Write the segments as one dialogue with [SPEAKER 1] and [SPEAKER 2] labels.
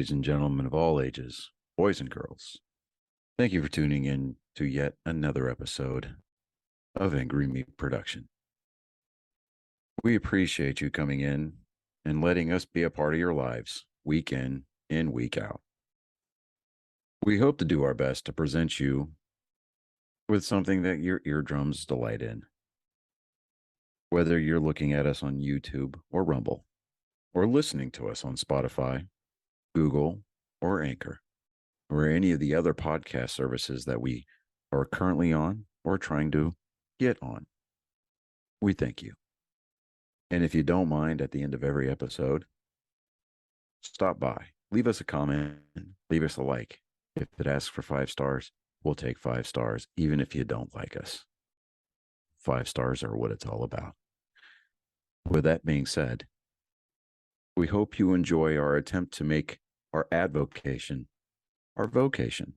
[SPEAKER 1] ladies and gentlemen of all ages, boys and girls. Thank you for tuning in to yet another episode of Angry Meat Production. We appreciate you coming in and letting us be a part of your lives week in and week out. We hope to do our best to present you with something that your eardrums delight in. Whether you're looking at us on YouTube or Rumble, or listening to us on Spotify, Google, or Anchor, or any of the other podcast services that we are currently on or trying to get on. We thank you. And if you don't mind, at the end of every episode, stop by, leave us a comment, leave us a like. If it asks for 5 stars, we'll take 5 stars, even if you don't like us. 5 stars are what it's all about. With that being said, we hope you enjoy our attempt to make our advocation our vocation.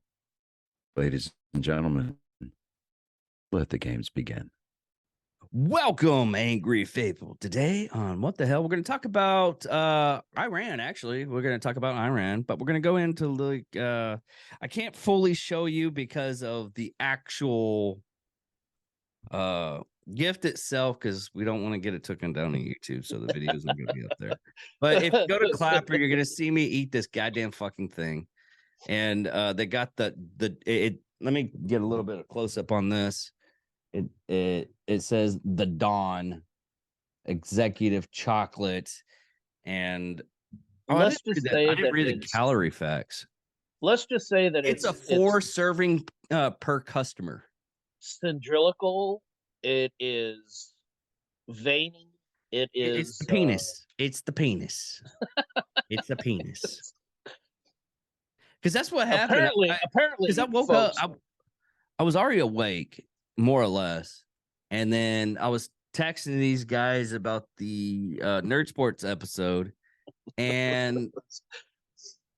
[SPEAKER 1] Ladies and gentlemen, let the games begin.
[SPEAKER 2] Welcome, Angry Faithful. Today on What the Hell, we're going to talk about Iran, actually. We're going to talk about Iran, but we're going to go into like, I can't fully show you because of the actual gift itself, because we don't want to get it taken down on YouTube, so the video isn't going to be up there. But if you go to Clapper, you're going to see me eat this goddamn fucking thing. And they got let me get a little bit of close up on this. It says the Dawn executive chocolate, and
[SPEAKER 3] let's just say
[SPEAKER 2] I didn't read the calorie facts.
[SPEAKER 3] Let's just say that
[SPEAKER 2] it's a 4 serving per customer.
[SPEAKER 3] Cylindrical. It is veiny.
[SPEAKER 2] It's the penis. It's the penis. It's the penis. Because that's what happened.
[SPEAKER 3] Apparently,
[SPEAKER 2] because I woke up, I was already awake, more or less, and then I was texting these guys about the Nerd Sports episode, and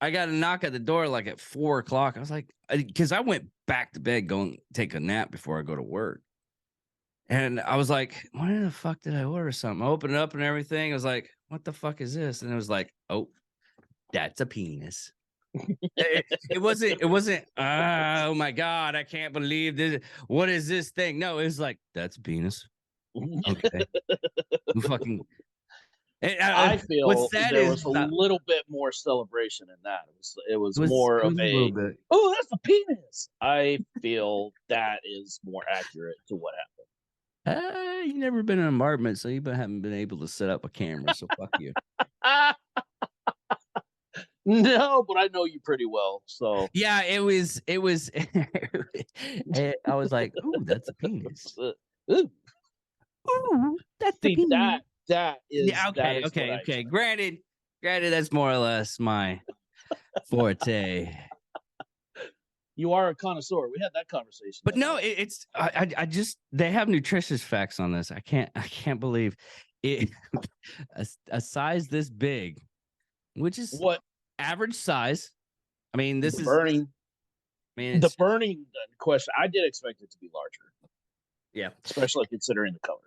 [SPEAKER 2] I got a knock at the door like at 4 o'clock. I was like, because I went back to bed, going take a nap before I go to work, and I was like, what the fuck did I order? Something? I opened it up and everything. I was like, what the fuck is this? And it was like, oh, that's a penis. it wasn't oh my god, I can't believe this, what is this thing? No, it was like, that's penis. Okay. Fucking
[SPEAKER 3] I feel
[SPEAKER 2] what's sad
[SPEAKER 3] there
[SPEAKER 2] is
[SPEAKER 3] was a little bit more celebration in that. It was more of a
[SPEAKER 2] little bit.
[SPEAKER 3] Oh, that's a penis. I feel that is more accurate to what happened.
[SPEAKER 2] You never been in an apartment, so you haven't been able to set up a camera, so fuck you.
[SPEAKER 3] No, but I know you pretty well, so
[SPEAKER 2] yeah, it was I was like, ooh, that's a penis.
[SPEAKER 3] Ooh,
[SPEAKER 2] that's the penis.
[SPEAKER 3] That is,
[SPEAKER 2] yeah, okay. Granted, that's more or less my forte.
[SPEAKER 3] You are a connoisseur. We had that conversation.
[SPEAKER 2] But no, it's I just, they have nutritious facts on this. I can't believe it. a size this big, which is
[SPEAKER 3] what
[SPEAKER 2] average size. I mean, this is
[SPEAKER 3] burning.
[SPEAKER 2] I mean,
[SPEAKER 3] the burning question. I did expect it to be larger.
[SPEAKER 2] Yeah,
[SPEAKER 3] especially considering the color.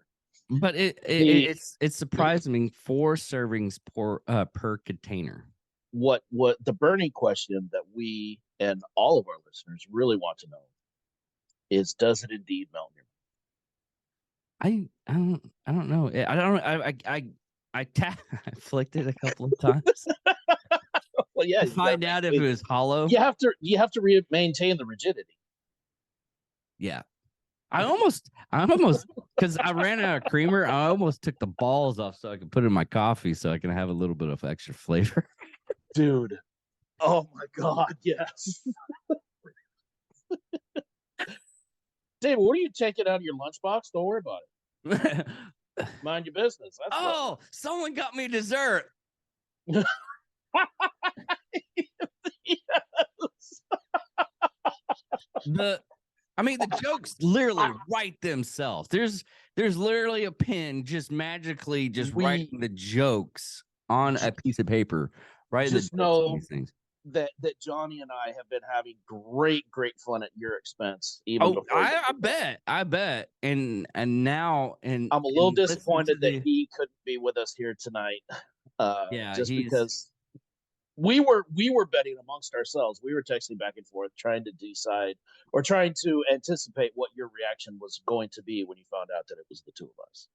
[SPEAKER 2] But it's surprising. 4 servings per container.
[SPEAKER 3] What the burning question that we and all of our listeners really want to know is, does it indeed melt in your
[SPEAKER 2] mouth? I don't know. I flicked it a couple of times.
[SPEAKER 3] Well, yeah,
[SPEAKER 2] to find out if it was hollow.
[SPEAKER 3] You have to maintain the rigidity.
[SPEAKER 2] Yeah. I almost because I ran out of creamer, I almost took the balls off so I could put it in my coffee so I can have a little bit of extra flavor.
[SPEAKER 3] Dude. Oh my god, yes. David, what are you taking out of your lunchbox? Don't worry about it. Mind your business.
[SPEAKER 2] That's someone got me dessert.
[SPEAKER 3] Yes.
[SPEAKER 2] The jokes literally write themselves. There's literally a pen just magically writing the jokes on a piece of paper. Right?
[SPEAKER 3] Just know that Johnny and I have been having great fun at your expense. Even before
[SPEAKER 2] I bet. And now
[SPEAKER 3] I'm a little disappointed that he couldn't be with us here tonight.
[SPEAKER 2] Yeah,
[SPEAKER 3] just because we were betting amongst ourselves. We were texting back and forth, trying to decide or trying to anticipate what your reaction was going to be when you found out that it was the two of us.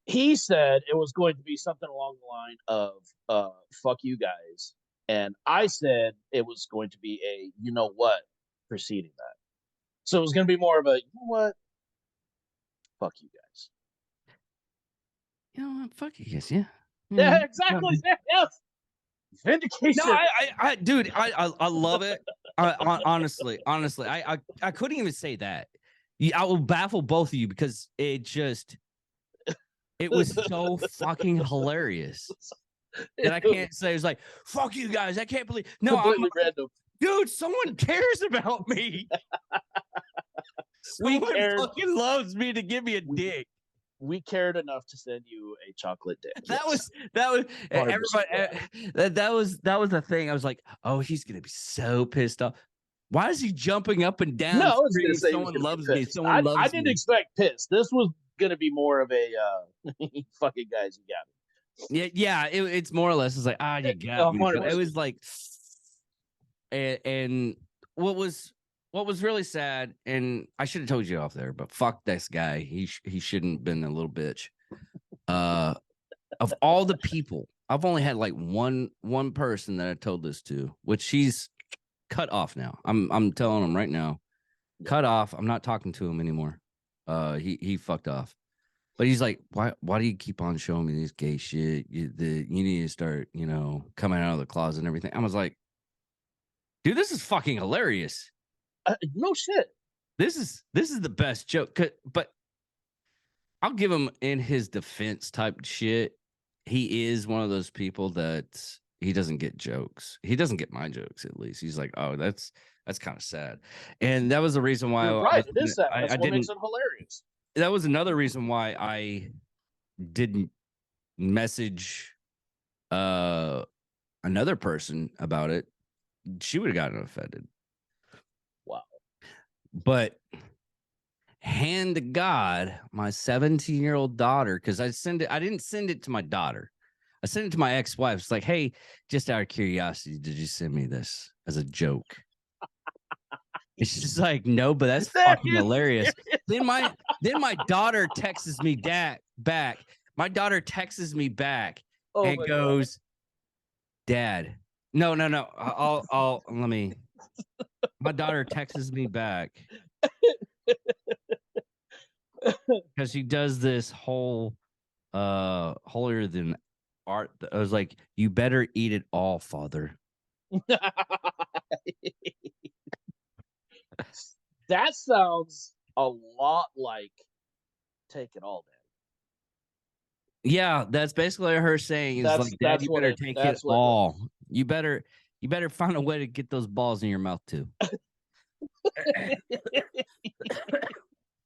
[SPEAKER 3] He said it was going to be something along the line of fuck you guys. And I said it was going to be a you know what preceding that. So it was going to be more of a you know what? Fuck you guys.
[SPEAKER 2] You know what? Fuck you guys, yeah.
[SPEAKER 3] Yeah, exactly. Yes. Vindication.
[SPEAKER 2] No, I dude, I love it. Honestly, I couldn't even say that. I will baffle both of you because it was so fucking hilarious that I can't say it's like fuck you guys. I can't believe
[SPEAKER 3] completely random.
[SPEAKER 2] Dude, someone cares about me. Someone fucking loves me to give me a dick.
[SPEAKER 3] We cared enough to send you a chocolate dick.
[SPEAKER 2] That was everybody. That was the thing. I was like, oh, he's gonna be so pissed off. Why is he jumping up and down?
[SPEAKER 3] No,
[SPEAKER 2] someone loves me. Someone loves me.
[SPEAKER 3] I didn't expect pissed. This was gonna be more of a fucking guys, you got
[SPEAKER 2] me. Yeah. It's more or less. It's like you got me. But it was like, and what was really sad, and I should have told you off there, but fuck this guy. He shouldn't have been a little bitch. Of all the people, I've only had like one person that I told this to, which he's cut off now. I'm telling him right now, cut off. I'm not talking to him anymore. He fucked off. But he's like, why do you keep on showing me this gay shit? You need to start, coming out of the closet and everything. I was like, dude, this is fucking hilarious.
[SPEAKER 3] No shit.
[SPEAKER 2] This is the best joke. But I'll give him in his defense type shit. He is one of those people that he doesn't get jokes. He doesn't get my jokes, at least. He's like, oh, that's kind of sad. And that was the reason why
[SPEAKER 3] it is sad. That's what makes it hilarious.
[SPEAKER 2] That was another reason why I didn't message another person about it. She would have gotten offended.
[SPEAKER 3] Wow.
[SPEAKER 2] But hand to God, my 17-year-old daughter, because I didn't send it to my daughter. I sent it to my ex-wife. It's like, hey, just out of curiosity, did you send me this as a joke? And she's like, no, but that's fucking hilarious. Then my daughter texts me back. My daughter texts me back and goes, Dad. No. I'll let me. My daughter texts me back because she does this whole holier than art. I was like, you better eat it all, Father.
[SPEAKER 3] That sounds a lot like Take It All, Dad.
[SPEAKER 2] Yeah, that's basically her saying is like, Dad, you better take it all. You better find a way to get those balls in your mouth too.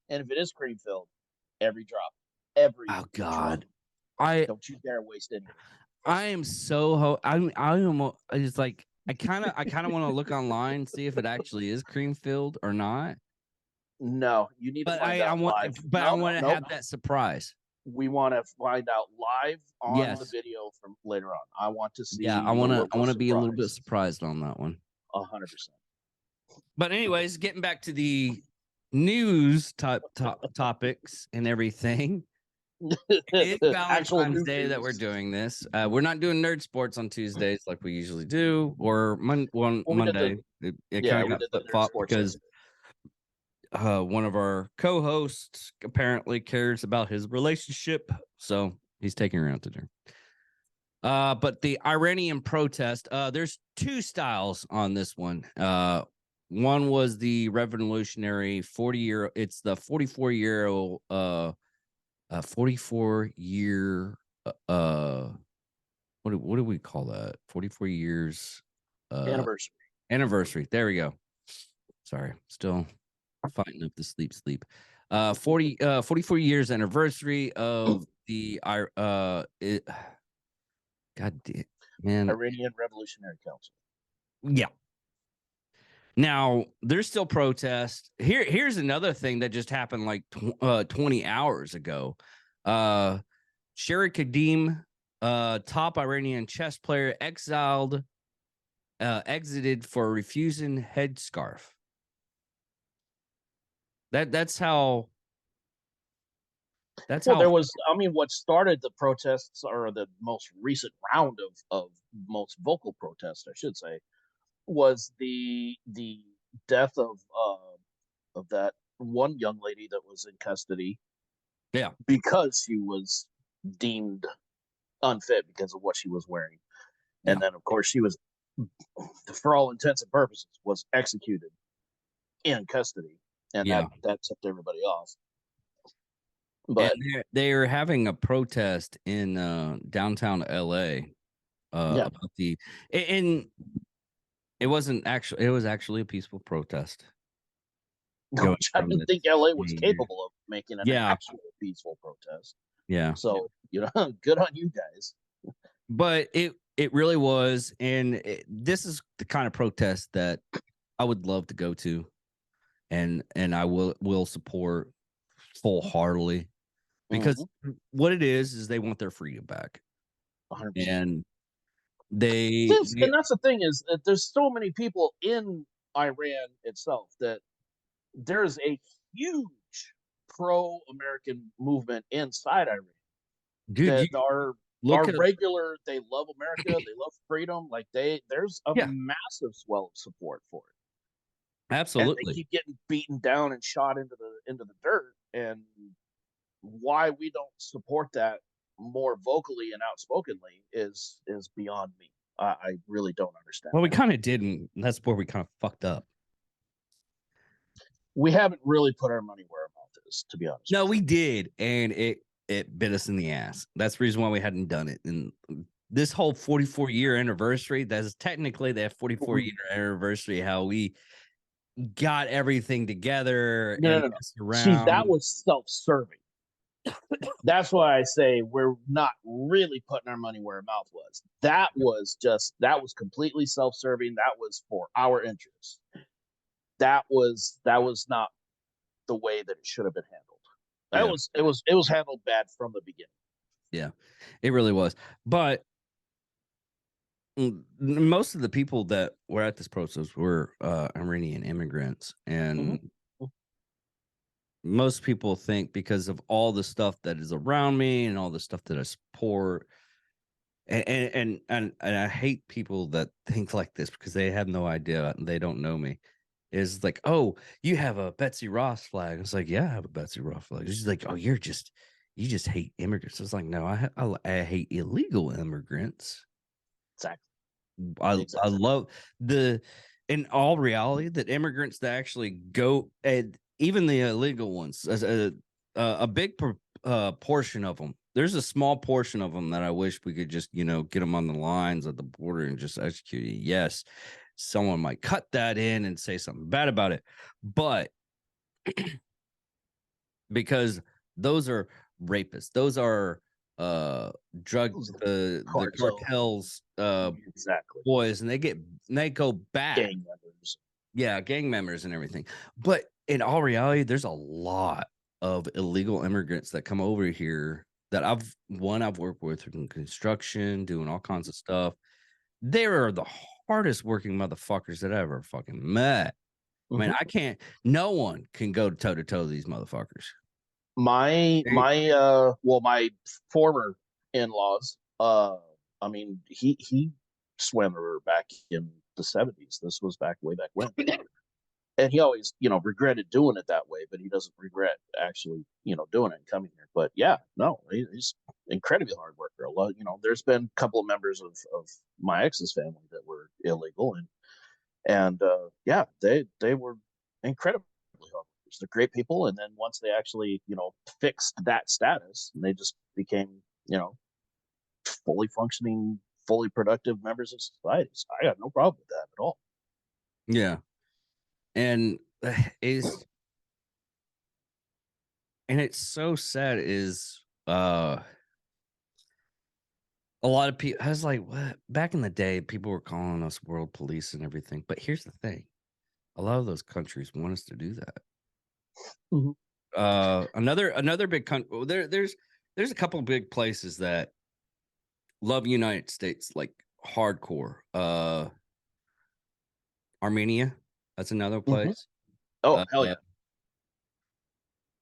[SPEAKER 3] And if it is cream filled, every drop, every
[SPEAKER 2] oh God,
[SPEAKER 3] drop. Don't you dare waste any.
[SPEAKER 2] I am so I am. It's like I kind of want to look online, see if it actually is cream filled or not.
[SPEAKER 3] No, you need to find out live.
[SPEAKER 2] But I want to have that surprise.
[SPEAKER 3] We want to find out live on the video from later on. I want to see.
[SPEAKER 2] Yeah, I want to be a little bit surprised on that one.
[SPEAKER 3] 100%.
[SPEAKER 2] But anyways, getting back to the news topics and everything. It's Valentine's Day that we're doing this. We're not doing nerd sports on Tuesdays like we usually do, or Monday. It kind of got flip-flopped because one of our co-hosts apparently cares about his relationship, so he's taking her out to dinner. But the Iranian protest, there's two styles on this one. One was the revolutionary 40-year. It's the 44-year 44-year what do we call that? 44 years anniversary. There we go. Sorry, still fighting up the sleep. 44 years anniversary of the God damn, man,
[SPEAKER 3] Iranian Revolutionary Council.
[SPEAKER 2] Yeah. Now, there's still protests. Here's another thing that just happened like 20 hours ago. Sherry Kadim top Iranian chess player exited for refusing headscarf. That's how. That's
[SPEAKER 3] Well,
[SPEAKER 2] how.
[SPEAKER 3] there was, I mean, what started the protests, or the most recent round of most vocal protests, I should say, was the death of that one young lady that was in custody.
[SPEAKER 2] Yeah.
[SPEAKER 3] Because she was deemed unfit because of what she was wearing.
[SPEAKER 2] Yeah.
[SPEAKER 3] And then, of course, she was, for all intents and purposes, was executed in custody. And
[SPEAKER 2] Yeah.
[SPEAKER 3] that tipped everybody off. But
[SPEAKER 2] and they're having a protest in downtown LA about the, and it was actually a peaceful protest.
[SPEAKER 3] which I didn't think LA was capable of making an actual peaceful protest.
[SPEAKER 2] Yeah.
[SPEAKER 3] So, good on you guys.
[SPEAKER 2] But it really was, and this is the kind of protest that I would love to go to, and I will support full-heartedly, because what it is they want their freedom back.
[SPEAKER 3] 100%.
[SPEAKER 2] And
[SPEAKER 3] and that's the thing, is that there's so many people in Iran itself that there's a huge pro-American movement inside Iran.
[SPEAKER 2] Dude,
[SPEAKER 3] that are regular. They love America. They love freedom. Like there's a massive swell of support for it.
[SPEAKER 2] Absolutely.
[SPEAKER 3] And they keep getting beaten down and shot into the dirt. And why we don't support that more vocally and outspokenly is beyond me. I really don't understand.
[SPEAKER 2] Well, we kind of didn't. That's where we kind of fucked up.
[SPEAKER 3] We haven't really put our money where our mouth is, to be honest.
[SPEAKER 2] No, we did, and it bit us in the ass. That's the reason why we hadn't done it. And this whole 44-year anniversary, that's technically that 44-year anniversary, how we got everything together.
[SPEAKER 3] No. See, that was self-serving. That's why I say we're not really putting our money where our mouth was. That was completely self-serving. That was for our interests. That was not the way that it should have been handled. It was handled bad from the beginning.
[SPEAKER 2] Yeah, it really was. But most of the people that were at this protest were Iranian immigrants, and most people think, because of all the stuff that is around me and all the stuff that I support, and I hate people that think like this, because they have no idea and they don't know me. Is like, oh, you have a Betsy Ross flag. It's like, yeah, I have a Betsy Ross flag. She's like, oh, you just hate immigrants. It's like, no, I hate illegal immigrants.
[SPEAKER 3] Exactly.
[SPEAKER 2] I love in all reality, that immigrants that actually go, and even the illegal ones, as a big portion of them. There's a small portion of them that I wish we could just, get them on the lines at the border and just execute it. Yes, someone might cut that in and say something bad about it, but because those are rapists, those are drugs, the cartels,
[SPEAKER 3] exactly,
[SPEAKER 2] boys, and they go back,
[SPEAKER 3] gang members.
[SPEAKER 2] Yeah, gang members and everything. But in all reality, there's a lot of illegal immigrants that come over here that I've worked with in construction, doing all kinds of stuff. They are the hardest working motherfuckers that I ever fucking met. I mean, no one can go toe to toe with these motherfuckers.
[SPEAKER 3] My former in-laws, I mean, he swam the river back in the 70s. This was way back when. And he always, regretted doing it that way, but he doesn't regret actually, doing it and coming here. But yeah, no, he's incredibly hard worker. There's been a couple of members of my ex's family that were illegal, and yeah, they were incredibly hard workers. They're great people. And then once they actually, fixed that status, they just became, fully functioning, fully productive members of society. So I got no problem with that at all.
[SPEAKER 2] Yeah. And it's so sad is a lot of people, I was like, what? Back in the day, people were calling us world police and everything. But here's the thing. A lot of those countries want us to do that. Another big country. There's a couple of big places that love United States like hardcore. Armenia, that's another place.
[SPEAKER 3] Oh, hell yeah.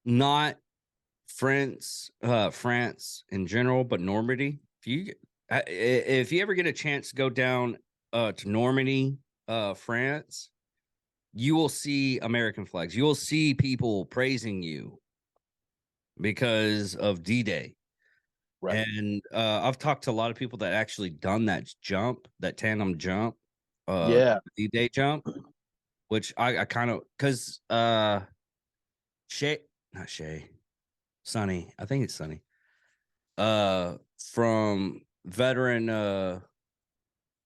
[SPEAKER 2] Not France in general, but Normandy. If you ever get a chance to go down to Normandy, France, you will see American flags. You will see people praising you because of D-Day.
[SPEAKER 3] Right.
[SPEAKER 2] And I've talked to a lot of people that actually done that jump, that tandem jump,
[SPEAKER 3] Yeah.
[SPEAKER 2] D-Day jump, which I kind of, because Sonny, I think it's Sonny, from veteran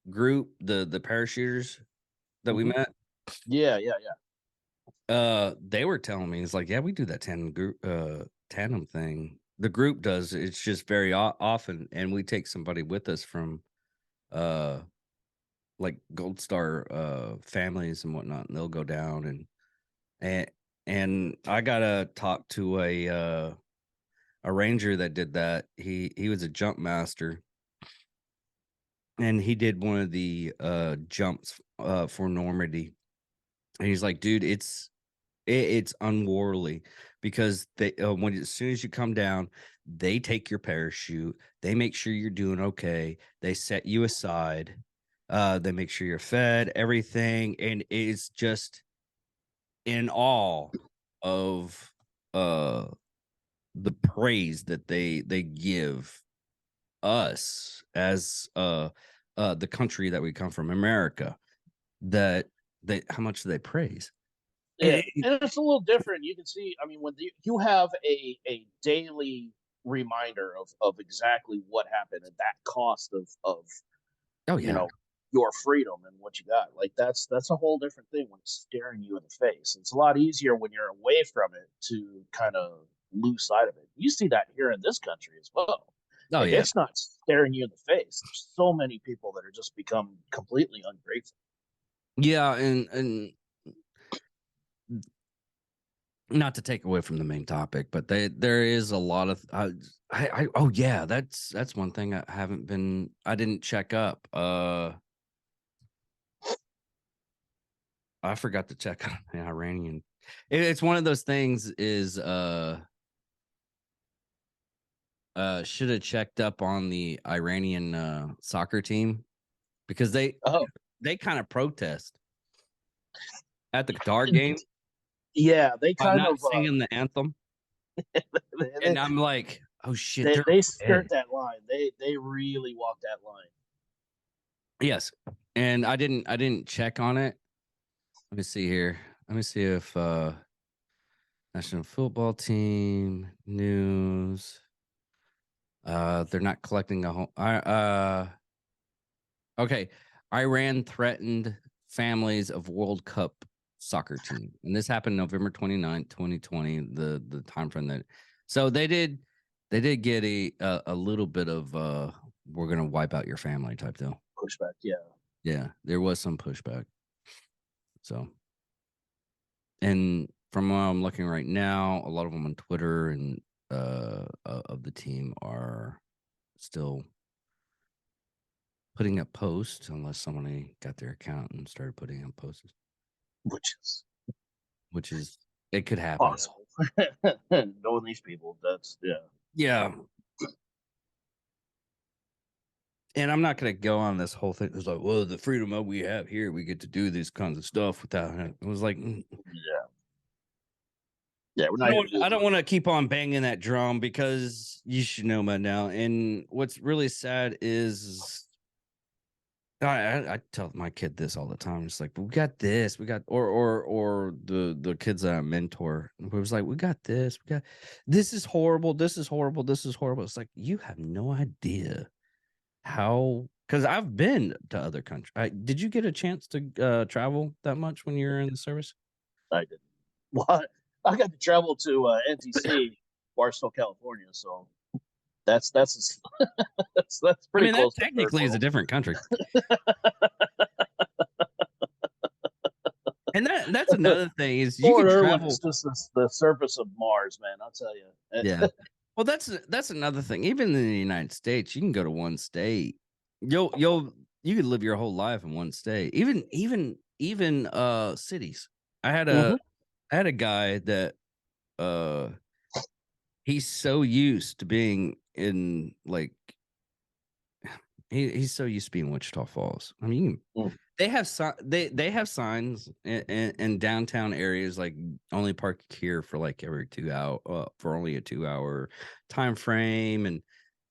[SPEAKER 2] group, the parachuters that we met.
[SPEAKER 3] Yeah.
[SPEAKER 2] They were telling me, it's like, yeah, we do that tandem thing. The group does. It's just very often, and we take somebody with us from like Gold Star families and whatnot, and they'll go down and I gotta talk to a ranger that did that. He was a jump master, and he did one of the jumps for Normandy. And he's like, dude, it's unworldly, because they when as soon as you come down, they take your parachute, they make sure you're doing okay, they set you aside, they make sure you're fed, everything, and it's just in awe of the praise that they give us as the country that we come from, America, that they how much they praise.
[SPEAKER 3] Yeah, and it's a little different. You can see, I mean, when you have a daily reminder of exactly what happened at that cost of
[SPEAKER 2] Oh yeah.
[SPEAKER 3] you know your freedom and what you got, like that's a whole different thing when it's staring you in the face. It's a lot easier when you're away from it to kind of lose sight of it. You see that here in this country as well.
[SPEAKER 2] Oh yeah.
[SPEAKER 3] It's not staring you in the face. There's so many people that are just become completely ungrateful.
[SPEAKER 2] Yeah, and not to take away from the main topic, but there is a lot of oh yeah, that's one thing I didn't check up. I forgot to check on the Iranian. It's one of those things is should have checked up on the Iranian soccer team, because they kind of protest at the Qatar game.
[SPEAKER 3] Yeah, they
[SPEAKER 2] by
[SPEAKER 3] kind
[SPEAKER 2] not
[SPEAKER 3] of
[SPEAKER 2] singing the anthem. And I'm like, oh shit,
[SPEAKER 3] they skirt that line. They really walk that line.
[SPEAKER 2] Yes. And I didn't check on it. Let me see here. Let me see if national football team news. They're not collecting a whole okay. Iran threatened families of World Cup soccer team. And this happened November 29th, 2020, the time frame that. So they did get a little bit of we're going to wipe out your family type deal.
[SPEAKER 3] Pushback, yeah.
[SPEAKER 2] Yeah, there was some pushback. So, and from what I'm looking right now, a lot of them on Twitter and of the team are still putting up posts, unless somebody got their account and started putting up posts. Which is it could happen.
[SPEAKER 3] Possible. Knowing these people, that's
[SPEAKER 2] yeah. And I'm not going to go on this whole thing. It's like, well, the freedom that we have here, we get to do these kinds of stuff without it. It was like,
[SPEAKER 3] yeah.
[SPEAKER 2] I don't want to keep on banging that drum, because you should know by now. And what's really sad is I tell my kid this all the time. It's like, we got this, we got, or the kids that I mentor, it was like, we got this, we got, this is horrible, this is horrible, this is horrible. It's like, you have no idea how, because I've been to other countries. Did you get a chance to travel that much when you were in the service?
[SPEAKER 3] I did. Well, I got to travel to NTC, Barstow, California. So that's that's pretty close.
[SPEAKER 2] That technically is a different country. And that's another thing is you can travel.
[SPEAKER 3] It's just the surface of Mars, man. I'll tell you.
[SPEAKER 2] Yeah. Well, that's another thing. Even in the United States, you can go to one state. You could live your whole life in one state. Even cities. I had a
[SPEAKER 3] Mhm.
[SPEAKER 2] I had a guy that uh he's so used to being in like he's so used to being in Wichita Falls. I mean,
[SPEAKER 3] Mm.
[SPEAKER 2] they have signs in downtown areas like only park here for like every 2 hour for only a 2 hour time frame, and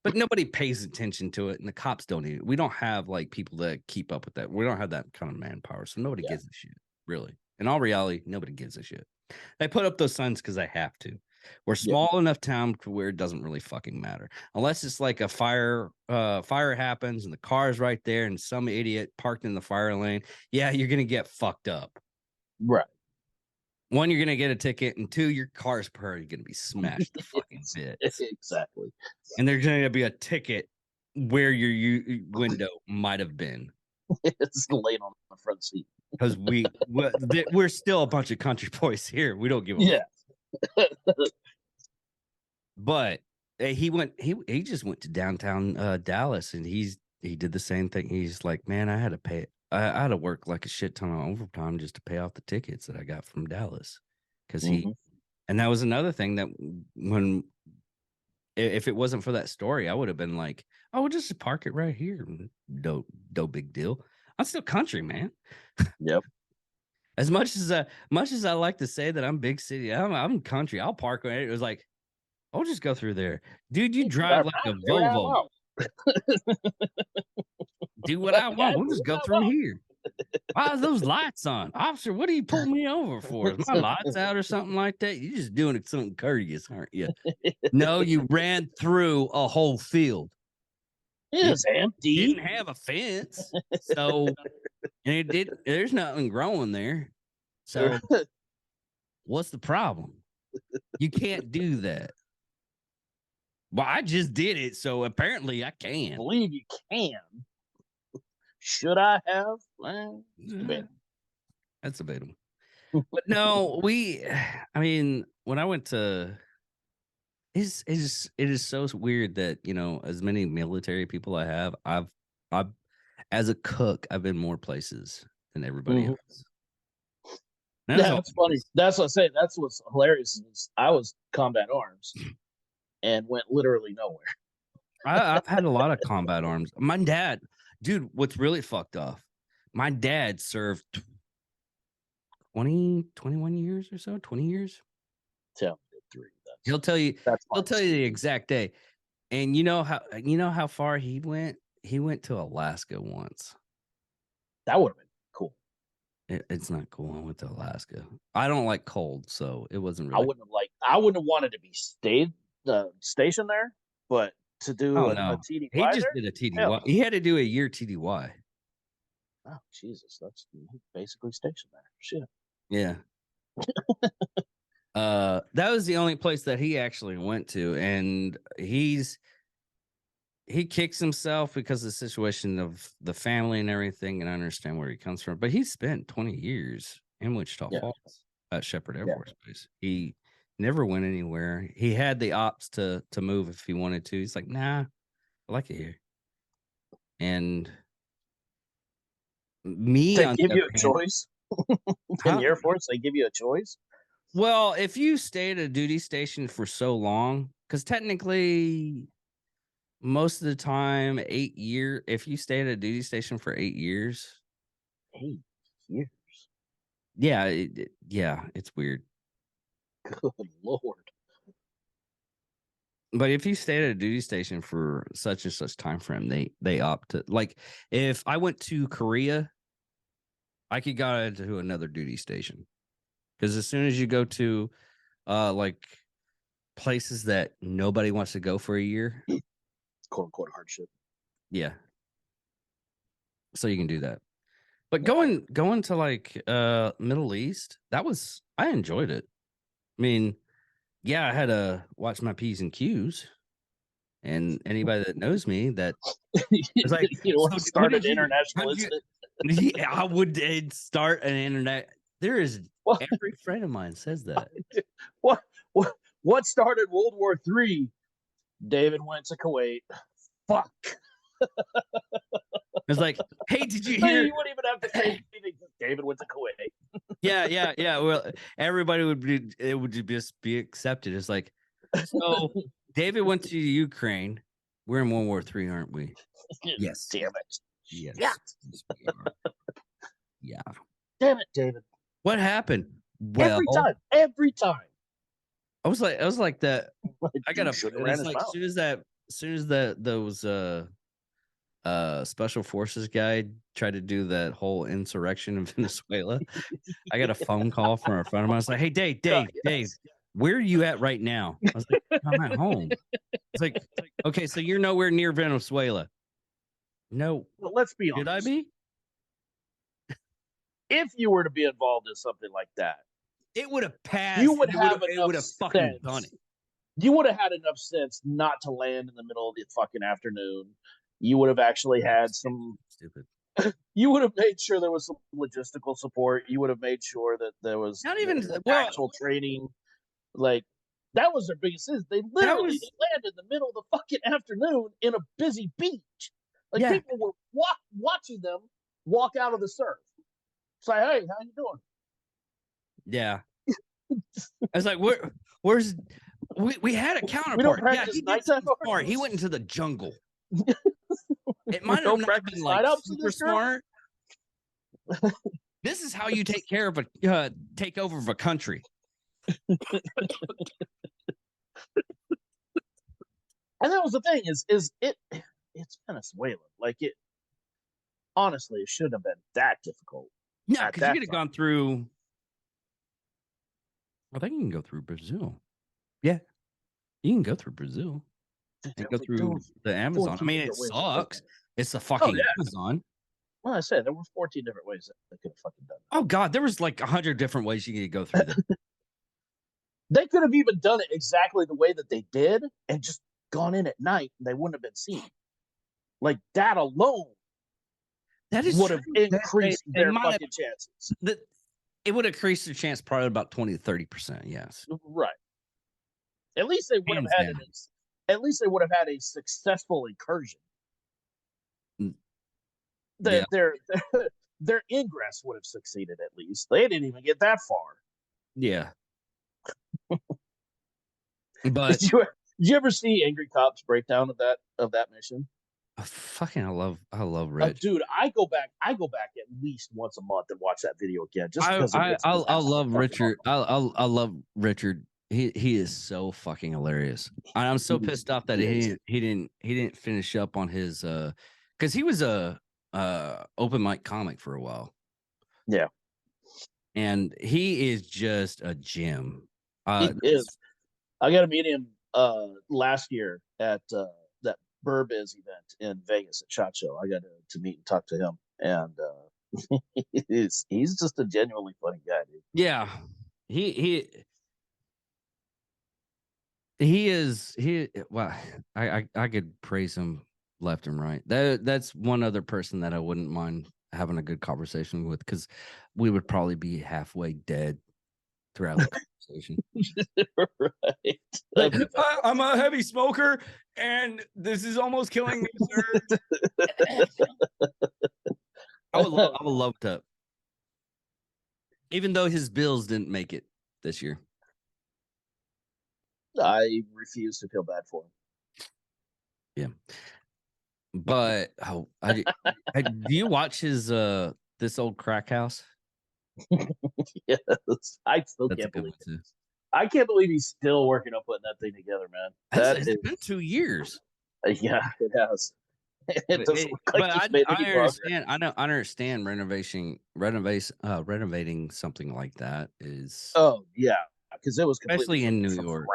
[SPEAKER 2] but nobody pays attention to it, and the cops don't even. We don't have like people that keep up with that. We don't have that kind of manpower, so nobody
[SPEAKER 3] Yeah.
[SPEAKER 2] gives a shit. Really, in all reality, nobody gives a shit. They put up those signs because they have to. We're
[SPEAKER 3] Yeah.
[SPEAKER 2] small enough town to where it doesn't really fucking matter. Unless it's like a fire happens and the car is right there and some idiot parked in the fire lane. Yeah, you're gonna get fucked up.
[SPEAKER 3] Right.
[SPEAKER 2] One, you're gonna get a ticket, and two, your car's probably gonna be smashed to fucking bits.
[SPEAKER 3] Exactly.
[SPEAKER 2] And there's gonna be a ticket where your window might have been.
[SPEAKER 3] It's laying on the front seat.
[SPEAKER 2] Because we're still a bunch of country boys here. We don't give a
[SPEAKER 3] Yeah.
[SPEAKER 2] But he just went to downtown Dallas, and he did the same thing. He's like, man, I had to pay. I had to work like a shit ton of overtime just to pay off the tickets that I got from Dallas, because
[SPEAKER 3] Mhm.
[SPEAKER 2] and that was another thing that when if it wasn't for that story, I would have been like, oh, we'll just park it right here. No big deal. I'm still country, man.
[SPEAKER 3] Yep.
[SPEAKER 2] As much as I like to say that I'm big city, I'm country. I'll park right. It was like, I'll just go through there. Dude, you drive like a Volvo. Do what I want. We'll just go through here. Why are those lights on? Officer, what are you pulling me over for? Is my lights out or something like that? You're just doing it something courteous, aren't you? No, you ran through a whole field.
[SPEAKER 3] It's empty.
[SPEAKER 2] Didn't have a fence. So and there's nothing growing there. So what's the problem? You can't do that. Well, I just did it, so apparently I can.
[SPEAKER 3] Believe you can. Should I have? Well,
[SPEAKER 2] that's debatable. But no, I mean, when I went to it is so weird that, as many military people I have, I've as a cook, I've been more places than everybody
[SPEAKER 3] Mhm.
[SPEAKER 2] else.
[SPEAKER 3] That's funny. That's what I say. That's what's hilarious is I was combat arms and went literally nowhere.
[SPEAKER 2] I've had a lot of combat arms. My dad, dude, what's really fucked off? My dad served 21 years or so, 20 years.
[SPEAKER 3] Tell me the 3.
[SPEAKER 2] He'll tell you
[SPEAKER 3] He'll
[SPEAKER 2] tell you the exact day. And you know how far he went? He went to Alaska once.
[SPEAKER 3] That would have been cool.
[SPEAKER 2] It's not cool. I went to Alaska. I don't like cold, so it wasn't really.
[SPEAKER 3] I wouldn't have wanted to be stationed there, but to do a TDY.
[SPEAKER 2] He just did a TDY. Hell. He had to do a year TDY.
[SPEAKER 3] Oh, Jesus. That's basically stationed there. Shit.
[SPEAKER 2] Yeah. That was the only place that he actually went to, and he kicks himself because of the situation of the family and everything, and I understand where he comes from. But he spent 20 years in Wichita Falls at Shepherd Air Force Base. He never went anywhere. He had the ops to move if he wanted to. He's like, nah, I like it here. And me,
[SPEAKER 3] they give you a choice. In the Air Force, they give you a choice.
[SPEAKER 2] Well, if you stay at a duty station for so long, because technically most of the time, 8 years, if you stay at a duty station for 8 years.
[SPEAKER 3] 8 years?
[SPEAKER 2] Yeah, it's weird.
[SPEAKER 3] Good Lord.
[SPEAKER 2] But if you stay at a duty station for such and such time frame, they opt to, like, if I went to Korea, I could go to another duty station. Because as soon as you go to like places that nobody wants to go for a year,
[SPEAKER 3] quote unquote hardship.
[SPEAKER 2] Yeah. So you can do that. But going to like Middle East, I enjoyed it. I mean, yeah, I had to watch my P's and Q's. And anybody that knows me, that it's like
[SPEAKER 3] start an international incident.
[SPEAKER 2] Yeah, I would start an internet. There is every friend of mine says that.
[SPEAKER 3] What started World War III David went to Kuwait. Fuck.
[SPEAKER 2] It's like, hey, did you
[SPEAKER 3] So
[SPEAKER 2] hear?
[SPEAKER 3] you wouldn't even have to say anything. David went to Kuwait.
[SPEAKER 2] Yeah. Well, everybody would be. It would just be accepted. It's like, so David went to Ukraine. We're in World War III, aren't we? Yes.
[SPEAKER 3] Damn it.
[SPEAKER 2] Yes.
[SPEAKER 3] Yeah.
[SPEAKER 2] Yes, we are. Yeah.
[SPEAKER 3] Damn it, David.
[SPEAKER 2] What happened? Well,
[SPEAKER 3] Every time.
[SPEAKER 2] I was like that. I got
[SPEAKER 3] should
[SPEAKER 2] to.
[SPEAKER 3] have ran
[SPEAKER 2] It's
[SPEAKER 3] his
[SPEAKER 2] like
[SPEAKER 3] mouth.
[SPEAKER 2] as soon as those special forces guy tried to do that whole insurrection in Venezuela. I got a phone call from a friend of mine. I was like, hey, Dave, where are you at right now? I was like, I'm at home. It's like, okay, so you're nowhere near Venezuela. No.
[SPEAKER 3] Well, let's be
[SPEAKER 2] Should
[SPEAKER 3] honest.
[SPEAKER 2] I be?
[SPEAKER 3] If you were to be involved in something like that,
[SPEAKER 2] It would have passed.
[SPEAKER 3] you would
[SPEAKER 2] It
[SPEAKER 3] have
[SPEAKER 2] would have fucking
[SPEAKER 3] sense.
[SPEAKER 2] done it.
[SPEAKER 3] You would have had enough sense not to land in the middle of the fucking afternoon. You would have actually had some.
[SPEAKER 2] Stupid.
[SPEAKER 3] You would have made sure there was some logistical support. You would have made sure that there was
[SPEAKER 2] Not even
[SPEAKER 3] actual training. Like that was their biggest thing. They literally landed in the middle of the fucking afternoon in a busy beach. Like people were watching them walk out of the surf. Say, hey, how you doing?
[SPEAKER 2] Yeah. I was like, where's we had a counterpart. Yeah, he did something smart. He went into the jungle. It might have not been like super smart. This is how you take care of a takeover of a country.
[SPEAKER 3] And that was the thing is it's Venezuela. Like it honestly, it shouldn't have been that difficult.
[SPEAKER 2] Yeah, because you could have gone through. I think you can go through Brazil. Yeah, you can go through Brazil. And go through the Amazon. I mean, it sucks. It's the fucking Amazon.
[SPEAKER 3] Well, I said there were 14 different ways that they could have fucking done that.
[SPEAKER 2] Oh God, there was like 100 different ways you could go through that.
[SPEAKER 3] They could have even done it exactly the way that they did and just gone in at night and they wouldn't have been seen. Like that alone would have increased their fucking chances.
[SPEAKER 2] It would have increased their chance probably about 20 to 30%. Yes.
[SPEAKER 3] Right. At least they would have had at least they would have had a successful incursion. Their ingress would have succeeded at least. They didn't even get that far.
[SPEAKER 2] Yeah. But
[SPEAKER 3] did you ever see Angry Cops breakdown of that mission?
[SPEAKER 2] I love Rich.
[SPEAKER 3] Dude, I go back at least once a month and watch that video again. Just because
[SPEAKER 2] I love Richard. I love Richard. He is so fucking hilarious. I'm so pissed off that he didn't finish up on his because he was a open mic comic for a while.
[SPEAKER 3] Yeah.
[SPEAKER 2] And he is just a gem.
[SPEAKER 3] He is. I got to meet him last year at that Burbiz event in Vegas at SHOT Show. I got to meet and talk to him, and he's just a genuinely funny guy, dude.
[SPEAKER 2] Yeah, he is. Well, I could praise him left and right. That's one other person that I wouldn't mind having a good conversation with, because we would probably be halfway dead throughout the conversation.
[SPEAKER 3] Right.
[SPEAKER 2] Like, I'm a heavy smoker and this is almost killing me, sir. I would love to, even though his Bills didn't make it this year.
[SPEAKER 3] I refuse to feel bad for him.
[SPEAKER 2] Yeah. But do you watch his This Old Crack House?
[SPEAKER 3] Yes, I still can't believe it. I can't believe he's still working on putting that thing together, man.
[SPEAKER 2] It's been 2 years.
[SPEAKER 3] Yeah, it has. It doesn't look like
[SPEAKER 2] but I understand renovating something like that is.
[SPEAKER 3] Oh yeah, because it was
[SPEAKER 2] especially in New York.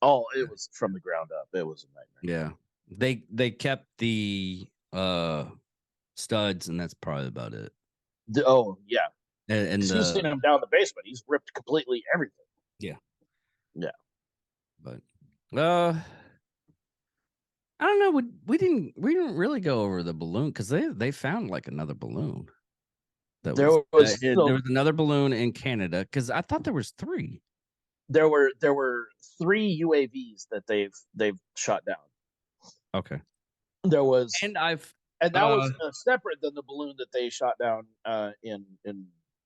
[SPEAKER 3] Oh, it was from the ground up. It was a nightmare.
[SPEAKER 2] Yeah, they kept the studs, and that's probably about it.
[SPEAKER 3] Oh yeah,
[SPEAKER 2] and
[SPEAKER 3] you've seen him down the basement. He's ripped completely everything.
[SPEAKER 2] Yeah. But I don't know. We didn't really go over the balloon, because they found like another balloon. There was another balloon in Canada, because I thought there was 3.
[SPEAKER 3] there were 3 UAVs that they've shot down.
[SPEAKER 2] Okay.
[SPEAKER 3] There was,
[SPEAKER 2] And
[SPEAKER 3] that was separate than the balloon that they shot down in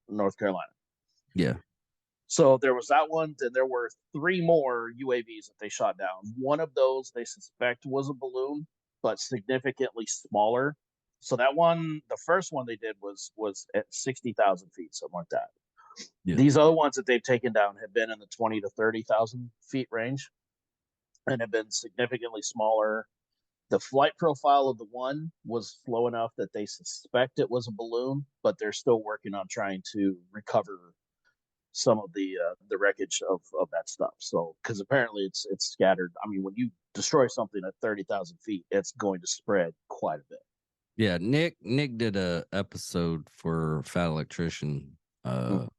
[SPEAKER 3] North Carolina.
[SPEAKER 2] Yeah.
[SPEAKER 3] So there was that one. Then there were 3 more UAVs that they shot down. One of those they suspect was a balloon, but significantly smaller. So that one, the first one they did was at 60,000 feet, something like that.
[SPEAKER 2] Yeah.
[SPEAKER 3] These other ones that they've taken down have been in the 20 to 30,000 feet range, and have been significantly smaller. The flight profile of the one was slow enough that they suspect it was a balloon, but they're still working on trying to recover some of the wreckage of that stuff. So, because apparently it's scattered. I mean, when you destroy something at 30,000 feet, it's going to spread quite a bit.
[SPEAKER 2] Yeah, Nick did a episode for Fat Electrician, and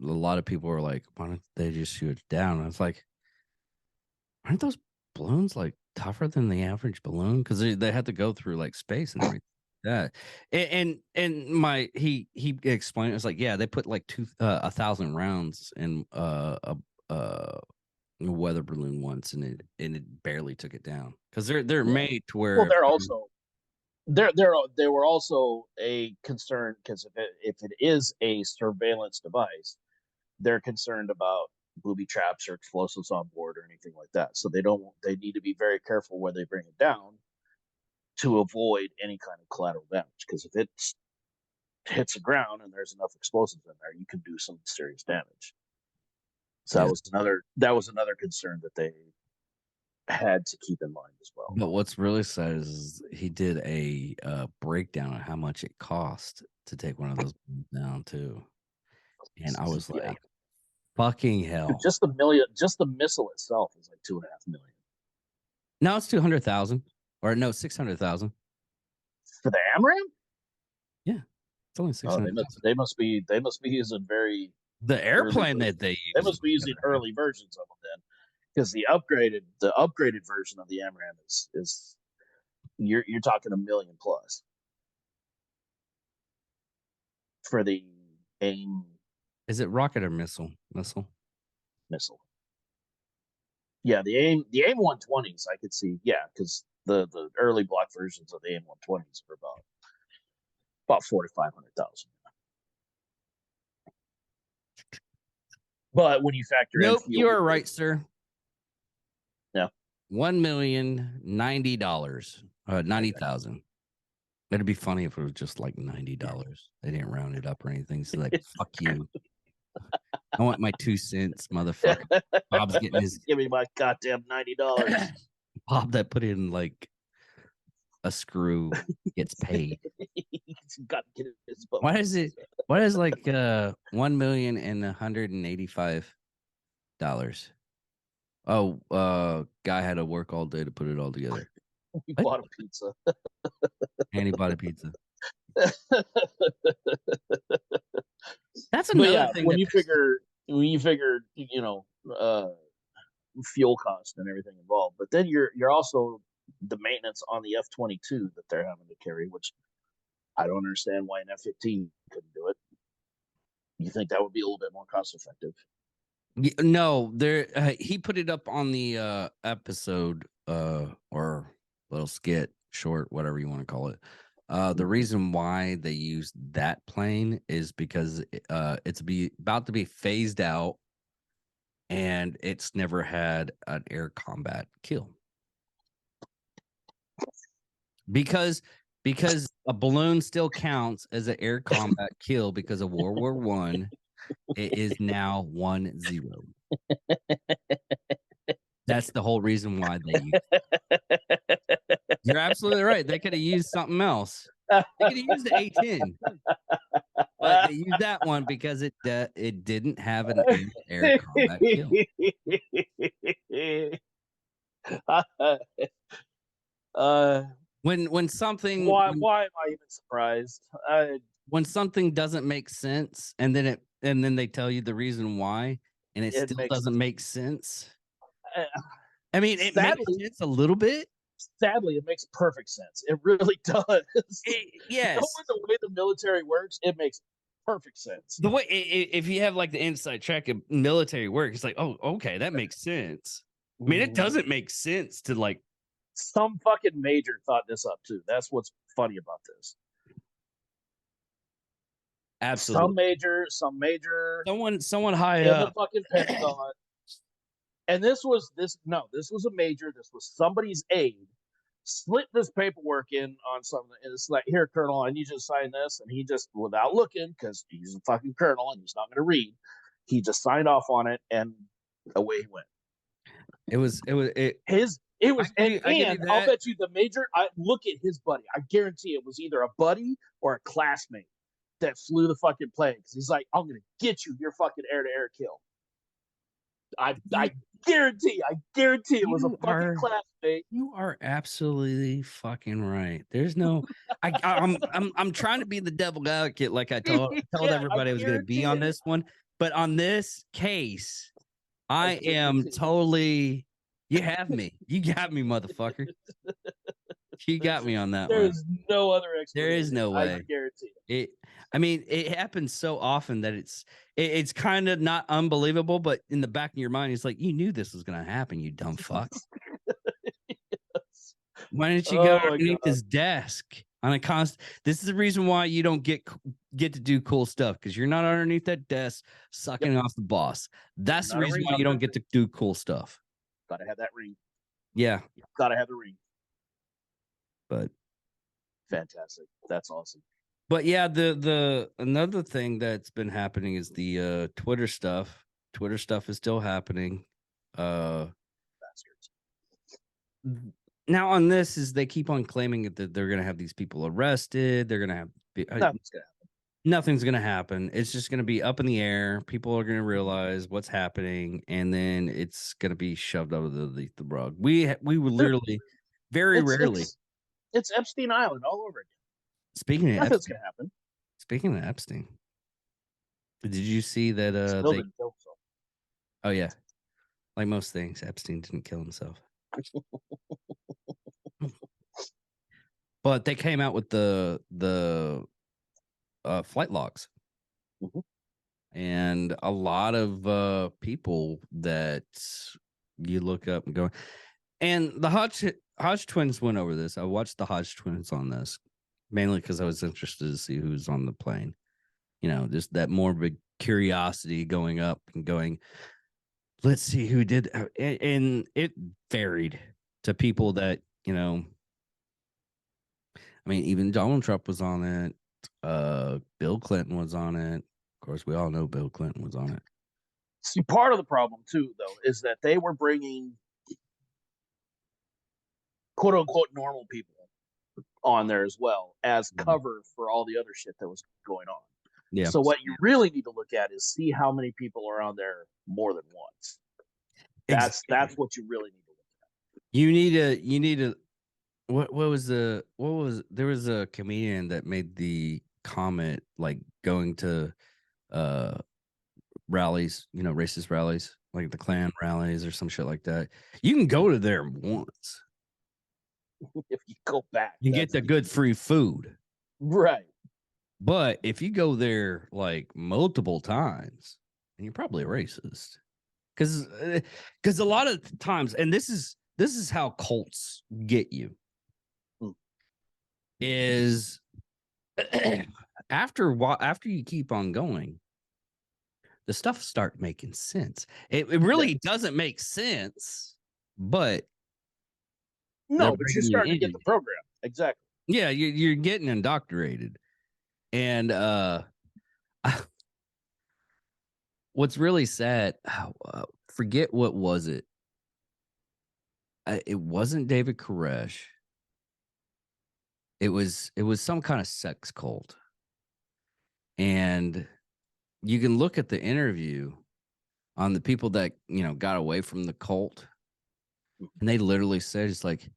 [SPEAKER 2] a lot of people were like, "Why don't they just shoot it down?" I was like, "Aren't those balloons like tougher than the average balloon? Because they had to go through like space and everything." That and my he explained it was like, yeah, they put like 1,000 rounds in a weather balloon once, and it barely took it down because they're made to where.
[SPEAKER 3] Well, they're also they were also a concern, because if it is a surveillance device, they're concerned about booby traps or explosives on board or anything like that. So they need to be very careful where they bring it down to avoid any kind of collateral damage. Because if it hits the ground and there's enough explosives in there, you can do some serious damage. So that was another concern that they had to keep in mind as well.
[SPEAKER 2] But what's really sad is he did a breakdown of how much it cost to take one of those down too, and I was like, "Fucking hell!"
[SPEAKER 3] Just the missile itself is like $2.5 million.
[SPEAKER 2] Now it's 200,000, or no, 600,000
[SPEAKER 3] for the AMRAAM.
[SPEAKER 2] Yeah, it's only 600.
[SPEAKER 3] They must be using
[SPEAKER 2] the airplane that they use.
[SPEAKER 3] They must be using early versions of them then, because the upgraded version of the AMRAAM is you're talking $1 million plus for the AIM.
[SPEAKER 2] Is it rocket or missile?
[SPEAKER 3] Missile. Yeah, the AIM 120s I could see. Yeah, because the early block versions of the AIM 120s were about 400,000 to 500,000. But when you factor in,
[SPEAKER 2] you are right, sir.
[SPEAKER 3] Yeah,
[SPEAKER 2] $1,090,000, 90,000. It'd be funny if it was just like $90. They didn't round it up or anything. So like, fuck you. I want my 2 cents, motherfucker. Bob's getting his.
[SPEAKER 3] Give me my goddamn $90.
[SPEAKER 2] Bob that put in like a screw gets paid. Why is it? What is like $1,185,000? Oh, guy had to work all day to put it all together.
[SPEAKER 3] He bought a pizza.
[SPEAKER 2] And he bought a pizza. That's another thing.
[SPEAKER 3] When you figure, fuel cost and everything involved, but then you're also the maintenance on the F-22 that they're having to carry, which I don't understand why an F-15 couldn't do it. You think that would be a little bit more cost effective?
[SPEAKER 2] No, he put it up on the episode or little skit, short, whatever you want to call it. The reason why they used that plane is because it's about to be phased out, and it's never had an air combat kill. Because a balloon still counts as an air combat kill because of World War I. It is now 1-0. That's the whole reason why they use it. You're absolutely right. They could have used something else. They could have used the A-10. But they used that one because it didn't have an air combat kill. When something
[SPEAKER 3] why am I even surprised?
[SPEAKER 2] When something doesn't make sense, and then they tell you the reason why, and it still doesn't make sense. I mean, it makes sense a little bit.
[SPEAKER 3] Sadly, it makes perfect sense. It really does.
[SPEAKER 2] Yes.
[SPEAKER 3] The way the military works, it makes perfect sense.
[SPEAKER 2] The way if you have like the inside track of military work, it's like, oh, okay, that makes sense. I mean, it doesn't make sense to like
[SPEAKER 3] some fucking major thought this up too. That's what's funny about this.
[SPEAKER 2] absolutely
[SPEAKER 3] Some major
[SPEAKER 2] someone high
[SPEAKER 3] in the
[SPEAKER 2] up.
[SPEAKER 3] fucking Pentagon. And this was a major. This was somebody's aide. Slip this paperwork in on something. And it's like, here, Colonel, I need you to sign this. And he just, without looking, because he's a fucking colonel and he's not going to read, he just signed off on it and away he went.
[SPEAKER 2] It was
[SPEAKER 3] and I'll bet you the major, I look at his buddy. I guarantee it was either a buddy or a classmate that flew the fucking plane. Because he's like, I'm going to get you your fucking air-to-air kill. I guarantee it was a fucking classmate.
[SPEAKER 2] You are absolutely fucking right. There's no, I'm trying to be the devil advocate, like I told everybody I was going to be on this one, but on this case, I am totally. You have me. You got me, motherfucker. You got me on that one.
[SPEAKER 3] There's no other explanation.
[SPEAKER 2] There is no way.
[SPEAKER 3] I guarantee
[SPEAKER 2] it. I mean, it happens so often that it's kind of not unbelievable, but in the back of your mind, it's like, you knew this was going to happen, you dumb fuck. Yes. Why didn't you go underneath his desk on a This is the reason why you don't get to do cool stuff, because you're not underneath that desk sucking off the boss. That's the reason why you don't get to do cool stuff.
[SPEAKER 3] Gotta have that ring.
[SPEAKER 2] Yeah.
[SPEAKER 3] Gotta have the ring.
[SPEAKER 2] But
[SPEAKER 3] fantastic. That's awesome.
[SPEAKER 2] But yeah, the another thing that's been happening is the Twitter stuff. Twitter stuff is still happening. Bastards. Now on this is they keep on claiming that they're gonna have these people arrested. They're gonna have nothing's gonna happen. It's just gonna be up in the air. People are gonna realize what's happening, and then it's gonna be shoved under the rug. We were literally very rarely.
[SPEAKER 3] It's Epstein Island all over again.
[SPEAKER 2] Speaking of
[SPEAKER 3] nothing's gonna happen.
[SPEAKER 2] Speaking of Epstein, did you see that? Oh yeah, like most things, Epstein didn't kill himself. But they came out with the flight logs, and a lot of people that you look up and go, and the Hodge twins went over this. I watched the Hodge twins on this mainly because I was interested to see who's on the plane. You know, just that morbid curiosity going up and going, let's see who did. And it varied to people that, you know, I mean, even Donald Trump was on it. Bill Clinton was on it. Of course, we all know Bill Clinton was on it.
[SPEAKER 3] See, part of the problem, too, though, is that they were bringing quote unquote normal people on there as well as cover for all the other shit that was going on. Yeah. So what you really need to look at is see how many people are on there more than once. That's what you really need to look at.
[SPEAKER 2] You need to there was a comedian that made the comment, like going to rallies, you know, racist rallies, like the Klan rallies or some shit like that. You can go to there once.
[SPEAKER 3] If you go back,
[SPEAKER 2] you get the good free food,
[SPEAKER 3] right?
[SPEAKER 2] But if you go there like multiple times, you're probably a racist, because a lot of times, and this is how cults get you, is after you keep on going, the stuff start making sense. It really doesn't make sense, but
[SPEAKER 3] no, but you're starting to get the program. Exactly.
[SPEAKER 2] Yeah, you're getting indoctrinated. And what's really sad, forget what was it. It wasn't David Koresh. It was some kind of sex cult. And you can look at the interview on the people that, you know, got away from the cult. And they literally said, it's like,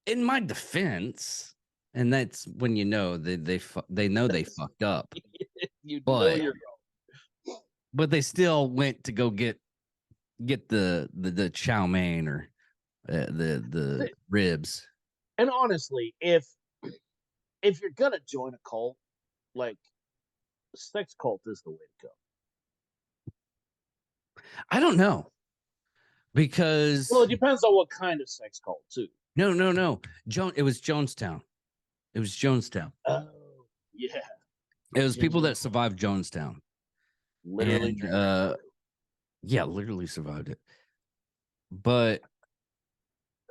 [SPEAKER 2] in my defense, and that's when you know they know they fucked up. But they still went to go get the chow mein or the ribs.
[SPEAKER 3] And honestly, if you're gonna join a cult, like, sex cult is the way to go.
[SPEAKER 2] I don't know. Because
[SPEAKER 3] Well, it depends on what kind of sex cult too.
[SPEAKER 2] no. It was Jonestown. It was Jonestown.
[SPEAKER 3] Oh, yeah.
[SPEAKER 2] It was people that survived Jonestown.
[SPEAKER 3] Literally.
[SPEAKER 2] And, yeah, literally survived it. But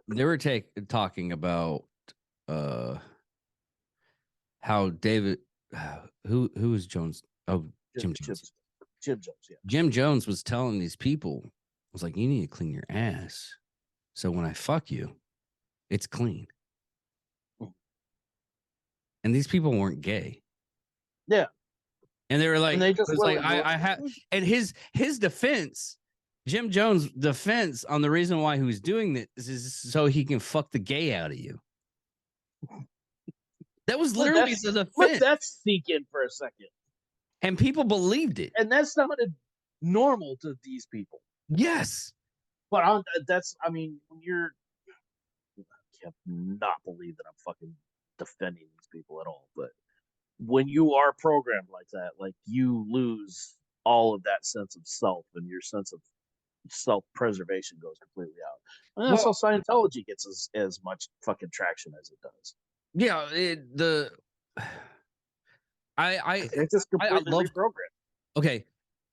[SPEAKER 2] they were talking about how David, who was Jones? Oh, Jim Jones.
[SPEAKER 3] Jim Jones, yeah.
[SPEAKER 2] Jim Jones was telling these people, was like, you need to clean your ass. So when I fuck you, it's clean. And these people weren't gay.
[SPEAKER 3] Yeah.
[SPEAKER 2] And they were like,
[SPEAKER 3] and they just
[SPEAKER 2] like I have, and his defense, Jim Jones' defense on the reason why he was doing this is so he can fuck the gay out of you. That was literally the defense.
[SPEAKER 3] Let that sink in for a second.
[SPEAKER 2] And people believed it.
[SPEAKER 3] And that sounded normal to these people.
[SPEAKER 2] Yes.
[SPEAKER 3] But I mean, when you're, I cannot believe that I'm fucking defending these people at all. But when you are programmed like that, like you lose all of that sense of self, and your sense of self-preservation goes completely out. And that's how Scientology gets as much fucking traction as it does.
[SPEAKER 2] Yeah,
[SPEAKER 3] it's just completely reprogrammed.
[SPEAKER 2] Okay,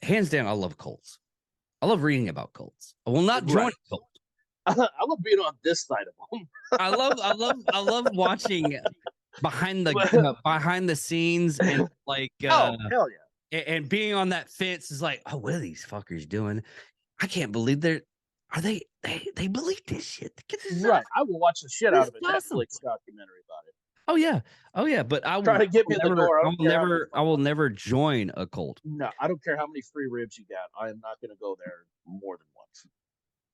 [SPEAKER 2] hands down, I love cults. I love reading about cults. I will not join a cult.
[SPEAKER 3] I love being on this side of them.
[SPEAKER 2] I love watching behind the scenes and like
[SPEAKER 3] oh hell yeah,
[SPEAKER 2] and being on that fence is like, oh, what are these fuckers doing? I can't believe they believe this shit.
[SPEAKER 3] Right, I will watch the shit out of a Netflix documentary about it.
[SPEAKER 2] Oh yeah, but I will
[SPEAKER 3] try to get me in the door.
[SPEAKER 2] I will never join a cult.
[SPEAKER 3] No, I don't care how many free ribs you got. I am not going to go there more than once.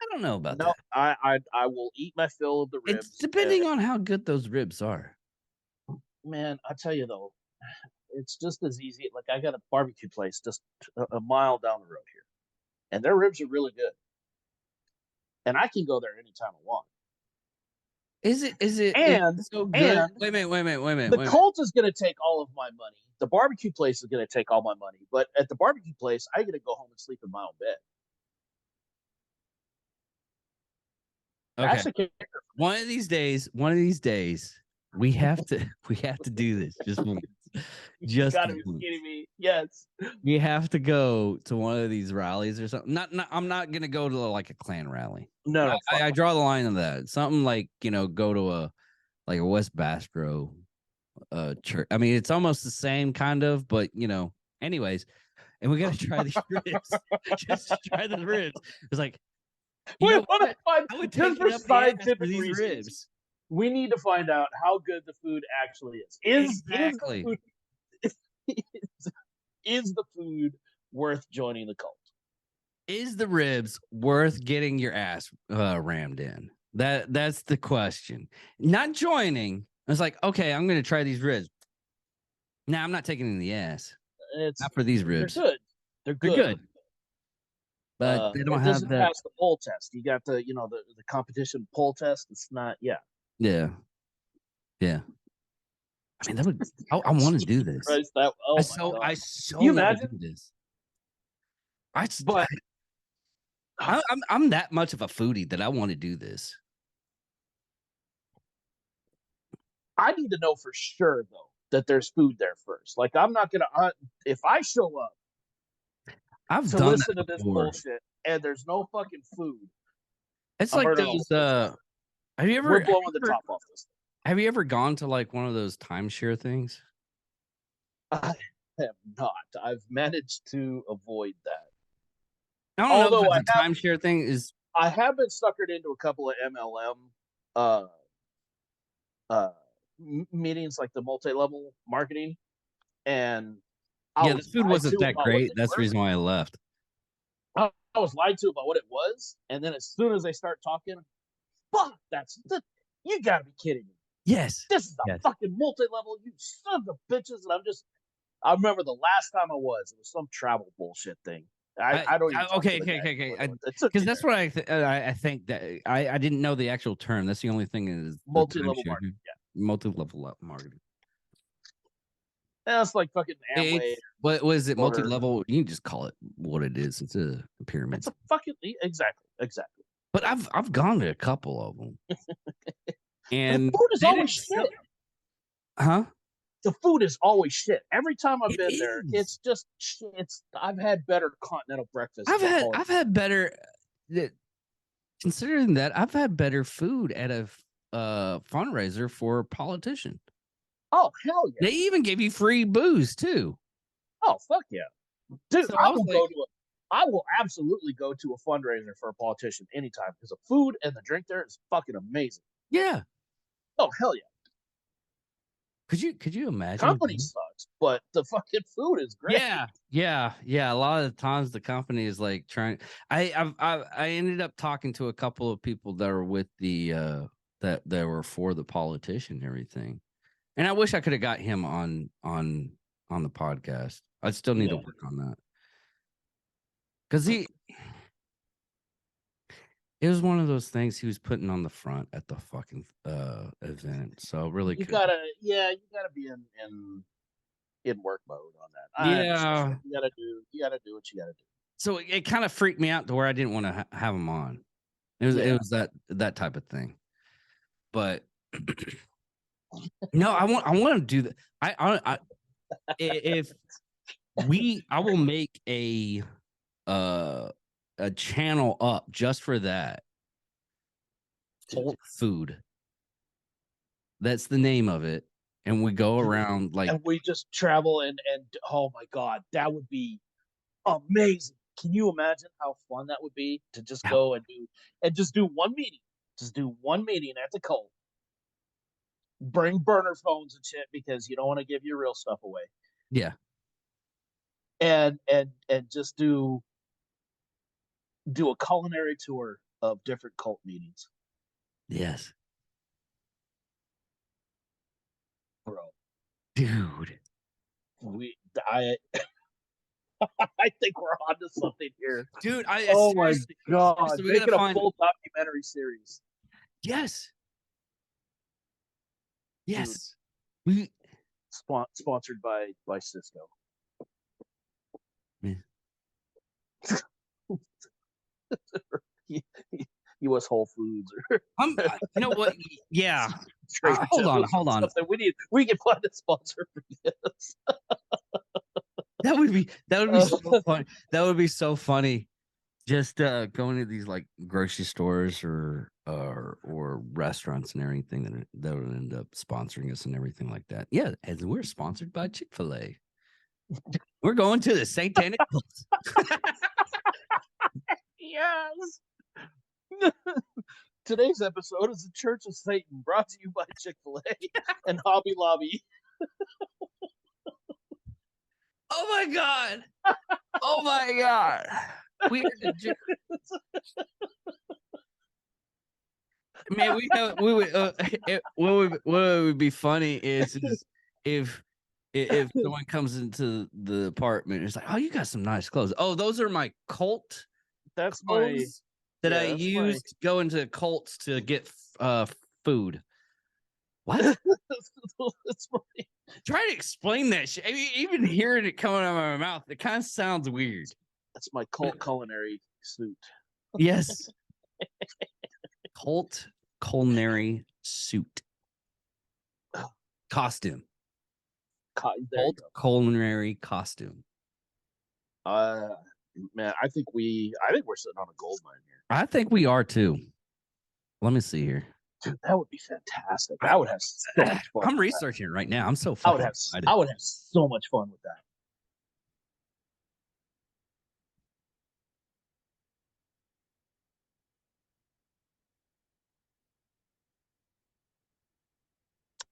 [SPEAKER 2] I don't know about that.
[SPEAKER 3] I will eat my fill of the ribs.
[SPEAKER 2] It's depending on how good those ribs are.
[SPEAKER 3] Man, I tell you though, it's just as easy. Like I got a barbecue place just a mile down the road here, and their ribs are really good, and I can go there anytime I want.
[SPEAKER 2] Is it so good?
[SPEAKER 3] And
[SPEAKER 2] wait a minute.
[SPEAKER 3] The cult is going to take all of my money. The barbecue place is going to take all my money. But at the barbecue place, I get to go home and sleep in my own bed.
[SPEAKER 2] Okay.
[SPEAKER 3] That's a kicker.
[SPEAKER 2] One of these days, we have to do this.
[SPEAKER 3] You gotta be kidding me. Yes.
[SPEAKER 2] We have to go to one of these rallies or something. I'm not gonna go to like a Klan rally.
[SPEAKER 3] No,
[SPEAKER 2] I draw the line on that. Something like, go to a West Bastro church. I mean, it's almost the same kind of, but anyways, and we gotta try these ribs. Just to try the ribs. It's like,
[SPEAKER 3] we want to find
[SPEAKER 2] just for scientific reasons. Ribs.
[SPEAKER 3] We need to find out how good the food actually is. Is the food worth joining the cult?
[SPEAKER 2] Is the ribs worth getting your ass rammed in? That's the question. Not joining. It's like, okay, I'm going to try these ribs. Nah, I'm not taking in the ass. Not for these ribs.
[SPEAKER 3] They're good.
[SPEAKER 2] But they don't have that.
[SPEAKER 3] Pass the poll test. You got the competition poll test. It's not. Yeah.
[SPEAKER 2] I mean, that would. I want to do this. I so
[SPEAKER 3] you imagine
[SPEAKER 2] do this. I'm that much of a foodie that I want to do this.
[SPEAKER 3] I need to know for sure though that there's food there first. Like I'm not gonna if I show up.
[SPEAKER 2] I've done
[SPEAKER 3] listen to this bullshit and there's no fucking food.
[SPEAKER 2] It's like those. Have you ever?
[SPEAKER 3] We're blowing the top off this thing.
[SPEAKER 2] Have you ever gone to like one of those timeshare things?
[SPEAKER 3] I have not. I've managed to avoid that.
[SPEAKER 2] I don't know if the timeshare thing is.
[SPEAKER 3] I have been suckered into a couple of MLM meetings, like the multi-level marketing, and
[SPEAKER 2] the food wasn't that great. That's the reason why I left.
[SPEAKER 3] I was lied to about what it was, and then as soon as they start talking, fuck, you gotta be kidding me.
[SPEAKER 2] Yes.
[SPEAKER 3] This is a fucking multi-level, you son of bitches. And I remember the last time it was some travel bullshit thing. I don't even.
[SPEAKER 2] Okay. Because that's what I think that I didn't know the actual term. That's the only thing is
[SPEAKER 3] multi-level marketing.
[SPEAKER 2] Yeah. Multi-level marketing.
[SPEAKER 3] That's like fucking Amway.
[SPEAKER 2] What was it?
[SPEAKER 3] Order.
[SPEAKER 2] Multi-level. You can just call it what it is. It's a pyramid.
[SPEAKER 3] It's a fucking exactly.
[SPEAKER 2] But I've gone to a couple of them, and
[SPEAKER 3] the food is always shit.
[SPEAKER 2] Huh?
[SPEAKER 3] The food is always shit. Every time I've
[SPEAKER 2] It
[SPEAKER 3] been there,
[SPEAKER 2] is.
[SPEAKER 3] it's just shit. I've had better continental breakfast.
[SPEAKER 2] I've had better. Considering that, I've had better food at a fundraiser for a politician.
[SPEAKER 3] Oh hell yeah!
[SPEAKER 2] They even give you free booze too.
[SPEAKER 3] Oh fuck yeah, dude!
[SPEAKER 2] So
[SPEAKER 3] I will absolutely go to a fundraiser for a politician anytime because the food and the drink there is fucking amazing.
[SPEAKER 2] Yeah.
[SPEAKER 3] Oh hell yeah!
[SPEAKER 2] Could you imagine?
[SPEAKER 3] Company sucks, but the fucking food is great.
[SPEAKER 2] Yeah. A lot of the times the company is like trying. I ended up talking to a couple of people that were with the that were for the politician and everything, and I wish I could have got him on the podcast. I still need to work on that because it was one of those things he was putting on the front at the fucking event. So really,
[SPEAKER 3] you gotta be in work mode on that.
[SPEAKER 2] Yeah,
[SPEAKER 3] you gotta do what you gotta do.
[SPEAKER 2] So it kind of freaked me out to where I didn't want to have him on. It was that type of thing. But no, I want to do that. I will make a channel up just for that. Cult food. That's the name of it. And we go around like,
[SPEAKER 3] and we just travel and oh my god, that would be amazing. Can you imagine how fun that would be to just go and do one meeting? Just do one meeting at the cult. Bring burner phones and shit because you don't want to give your real stuff away.
[SPEAKER 2] Yeah.
[SPEAKER 3] And just do a culinary tour of different cult meetings.
[SPEAKER 2] Yes.
[SPEAKER 3] Bro.
[SPEAKER 2] Dude.
[SPEAKER 3] I think we're onto something here.
[SPEAKER 2] Dude,
[SPEAKER 3] oh my god. Making a full documentary series.
[SPEAKER 2] Yes. Yes.
[SPEAKER 3] Dude. Sponsored by Cisco.
[SPEAKER 2] Yeah.
[SPEAKER 3] U.S. Whole Foods.
[SPEAKER 2] You know what? Yeah. Hold on.
[SPEAKER 3] We can find a sponsor for this.
[SPEAKER 2] That would be so funny. That would be so funny. Just going to these like grocery stores or restaurants and everything that would end up sponsoring us and everything like that. Yeah, and we're sponsored by Chick-fil-A. We're going to the Satanic Cult.
[SPEAKER 3] Yes. Today's episode is the Church of Satan, brought to you by Chick-fil-A and Hobby Lobby.
[SPEAKER 2] Oh my god! Oh my god! Man, what would be funny is if someone comes into the apartment, it's like, oh, you got some nice clothes. Oh, those are my cult.
[SPEAKER 3] That's
[SPEAKER 2] clothes I used to go into cults to get food. What?
[SPEAKER 3] That's funny.
[SPEAKER 2] Try to explain that shit. I mean, even hearing it coming out of my mouth, it kind of sounds weird.
[SPEAKER 3] That's my cult culinary suit.
[SPEAKER 2] Yes. Cult culinary suit. Costume. Cult culinary costume.
[SPEAKER 3] Man, I think we're sitting on a gold mine here.
[SPEAKER 2] I think we are too. Let me see here.
[SPEAKER 3] Dude, that would be fantastic. I would have so much fun.
[SPEAKER 2] I'm researching it right now. I'm so fucking excited.
[SPEAKER 3] I would have so much fun with that.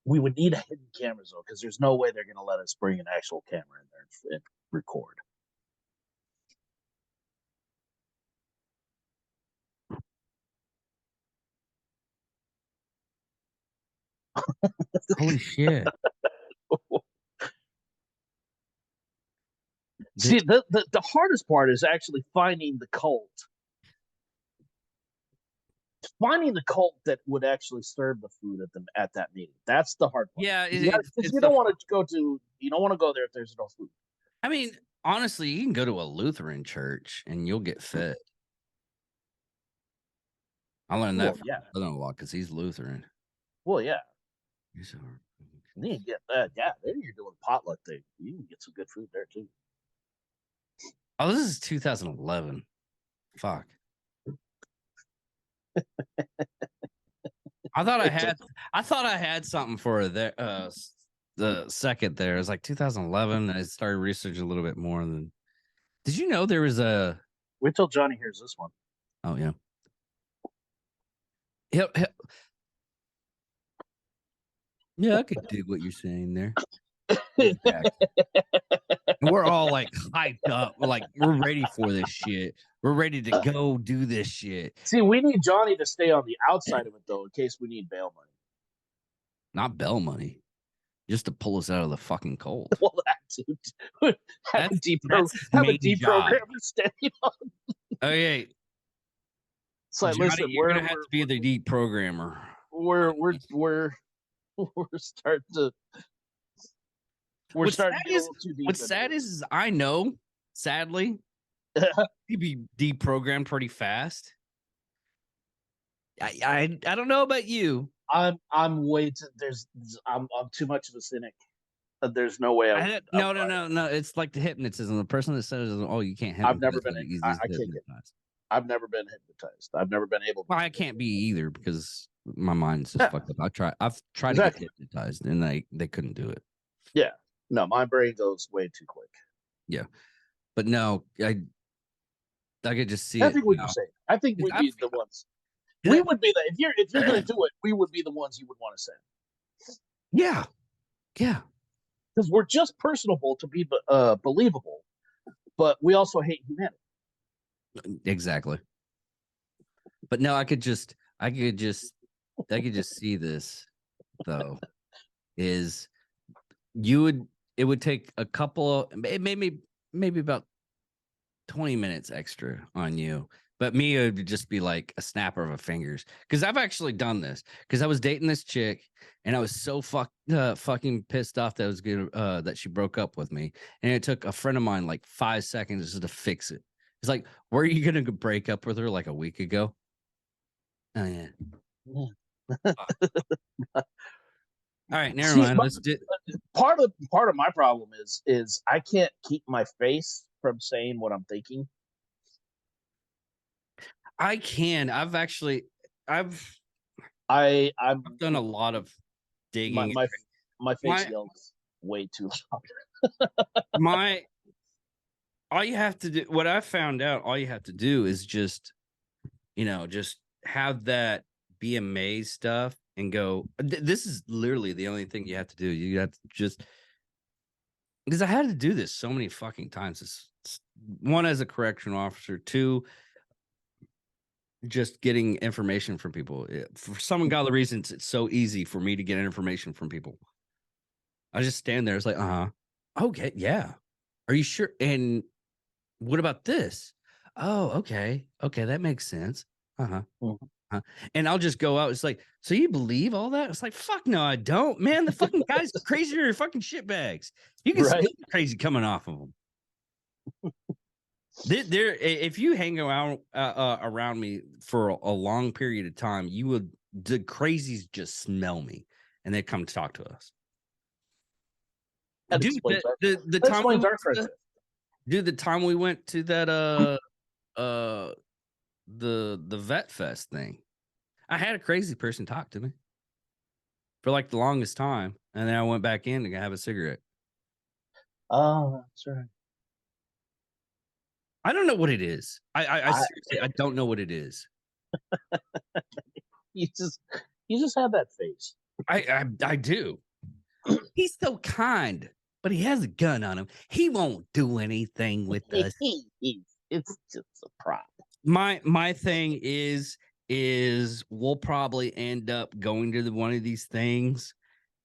[SPEAKER 3] We would need a hidden camera though, because there's no way they're going to let us bring an actual camera in there and record.
[SPEAKER 2] Holy shit.
[SPEAKER 3] See, the hardest part is actually finding the cult. Finding the cult that would actually serve the food at that meeting. That's the hard part.
[SPEAKER 2] Yeah,
[SPEAKER 3] because you don't want to go to You don't want to go there if there's no food.
[SPEAKER 2] I mean, honestly, you can go to a Lutheran church and you'll get fed. I learned that from my brother-in-law because he's Lutheran.
[SPEAKER 3] Well, yeah.
[SPEAKER 2] He's
[SPEAKER 3] You can get that. Yeah, then you're doing potluck thing. You can get some good food there too.
[SPEAKER 2] Oh, this is 2011. Fuck. I thought I had something for the second there. It was like 2011. I started researching a little bit more. Than did you know there was a?
[SPEAKER 3] Wait till Johnny hears this one.
[SPEAKER 2] Oh yeah. Yeah, I could dig what you're saying there. We're all like hyped up. We're ready for this shit. We're ready to go do this shit.
[SPEAKER 3] See, we need Johnny to stay on the outside of it though, in case we need bail money.
[SPEAKER 2] Not bail money, just to pull us out of the fucking cold.
[SPEAKER 3] Well, that dude. Have a deprogrammer standing on.
[SPEAKER 2] Okay.
[SPEAKER 3] It's like,
[SPEAKER 2] Johnny,
[SPEAKER 3] listen,
[SPEAKER 2] you're gonna have to be the deprogrammer.
[SPEAKER 3] We're starting to.
[SPEAKER 2] What's sad is I know, sadly, he'd be deprogrammed pretty fast. I don't know about you.
[SPEAKER 3] I'm too much of a cynic. There's no way.
[SPEAKER 2] No. It's like the hypnotism. The person that says, "Oh, you can't hypnotize."
[SPEAKER 3] I've never been. I can't get. I've never been hypnotized. I've never been able.
[SPEAKER 2] Well, I can't be either because my mind's just fucked up. I've tried to get hypnotized, and they couldn't do it.
[SPEAKER 3] Yeah. No, my brain goes way too quick.
[SPEAKER 2] Yeah, but no, I could just see.
[SPEAKER 3] I think what you're saying. I think we'd be the ones. We would be the if you're gonna do it, we would be the ones you would want to send.
[SPEAKER 2] Yeah.
[SPEAKER 3] Because we're just personable to be believable, but we also hate humanity.
[SPEAKER 2] Exactly. But no, I could just see this though. Is it would take a couple of maybe about 20 minutes extra on you. But me, it would just be like a snapper of a fingers. Because I've actually done this. Because I was dating this chick, and I was so fucking pissed off that that she broke up with me. And it took a friend of mine like 5 seconds just to fix it. It's like, were you gonna break up with her like a week ago? Oh yeah. All right, never mind. Let's do.
[SPEAKER 3] Part of my problem is I can't keep my face from saying what I'm thinking.
[SPEAKER 2] I can. I've done a lot of digging.
[SPEAKER 3] My face yells way too loud.
[SPEAKER 2] All you have to do, what I found out, all you have to do is just have that be amazed stuff and go. This is literally the only thing you have to do. You have to just, because I had to do this so many fucking times. It's one, as a correctional officer, two, just getting information from people. For some ungodly reasons, it's so easy for me to get information from people. I just stand there. It's like, okay, yeah. Are you sure? And what about this? Oh, okay, that makes sense. And I'll just go out. It's like, so you believe all that? It's like, fuck no, I don't, man. The fucking guy's crazier than fucking shitbags. You can see crazy coming off of them. If you hang around me for a long period of time, the crazies just smell me and they come to talk to us. Dude, the time we went to that the Vet Fest thing, I had a crazy person talk to me for like the longest time, and then I went back in to have a cigarette.
[SPEAKER 3] Oh, that's right.
[SPEAKER 2] I don't know what it is. I seriously, I don't know what it is.
[SPEAKER 3] You just have that face.
[SPEAKER 2] I do. He's so kind, but he has a gun on him. He won't do anything with us.
[SPEAKER 3] It's just a prop.
[SPEAKER 2] My thing is we'll probably end up going to one of these things,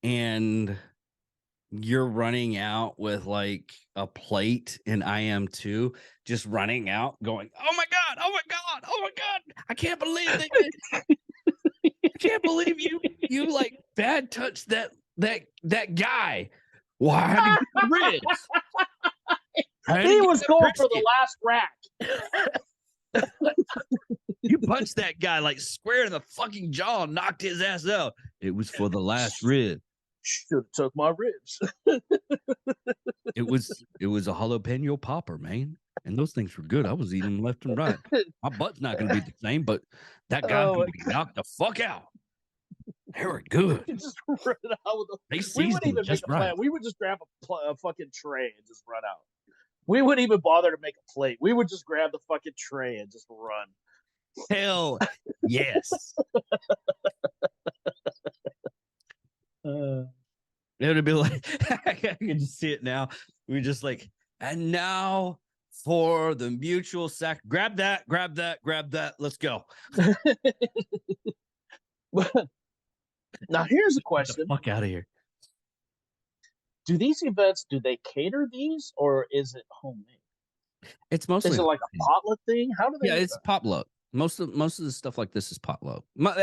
[SPEAKER 2] and you're running out with like a plate, and I am too, just running out going, oh my god, I can't believe that I can't believe you like bad touched that guy. Well, I had to get the ribs.
[SPEAKER 3] He was going for the last rack.
[SPEAKER 2] You punched that guy like square in the fucking jaw and knocked his ass out. It was for the last rib.
[SPEAKER 3] Should have took my ribs.
[SPEAKER 2] It was a jalapeno popper, man. And those things were good. I was eating them left and right. My butt's not going to be the same, but that guy's going to be knocked the fuck out. They were good.
[SPEAKER 3] Just run out with
[SPEAKER 2] They
[SPEAKER 3] we wouldn't even make a plan. We would just grab a fucking tray and just run out. We wouldn't even bother to make a plate. We would just grab the fucking tray and just run.
[SPEAKER 2] Hell yes. It would be like, I can just see it now. We just like, and now for the mutual sac. Grab that. Let's go.
[SPEAKER 3] Now here's a
[SPEAKER 2] Get
[SPEAKER 3] question.
[SPEAKER 2] the fuck out of here.
[SPEAKER 3] Do these events, do they cater these or is it homemade?
[SPEAKER 2] It's mostly
[SPEAKER 3] Is it like a potluck thing? How do they?
[SPEAKER 2] Yeah,
[SPEAKER 3] do
[SPEAKER 2] it's
[SPEAKER 3] that?
[SPEAKER 2] potluck. Most of the stuff like this is potluck. But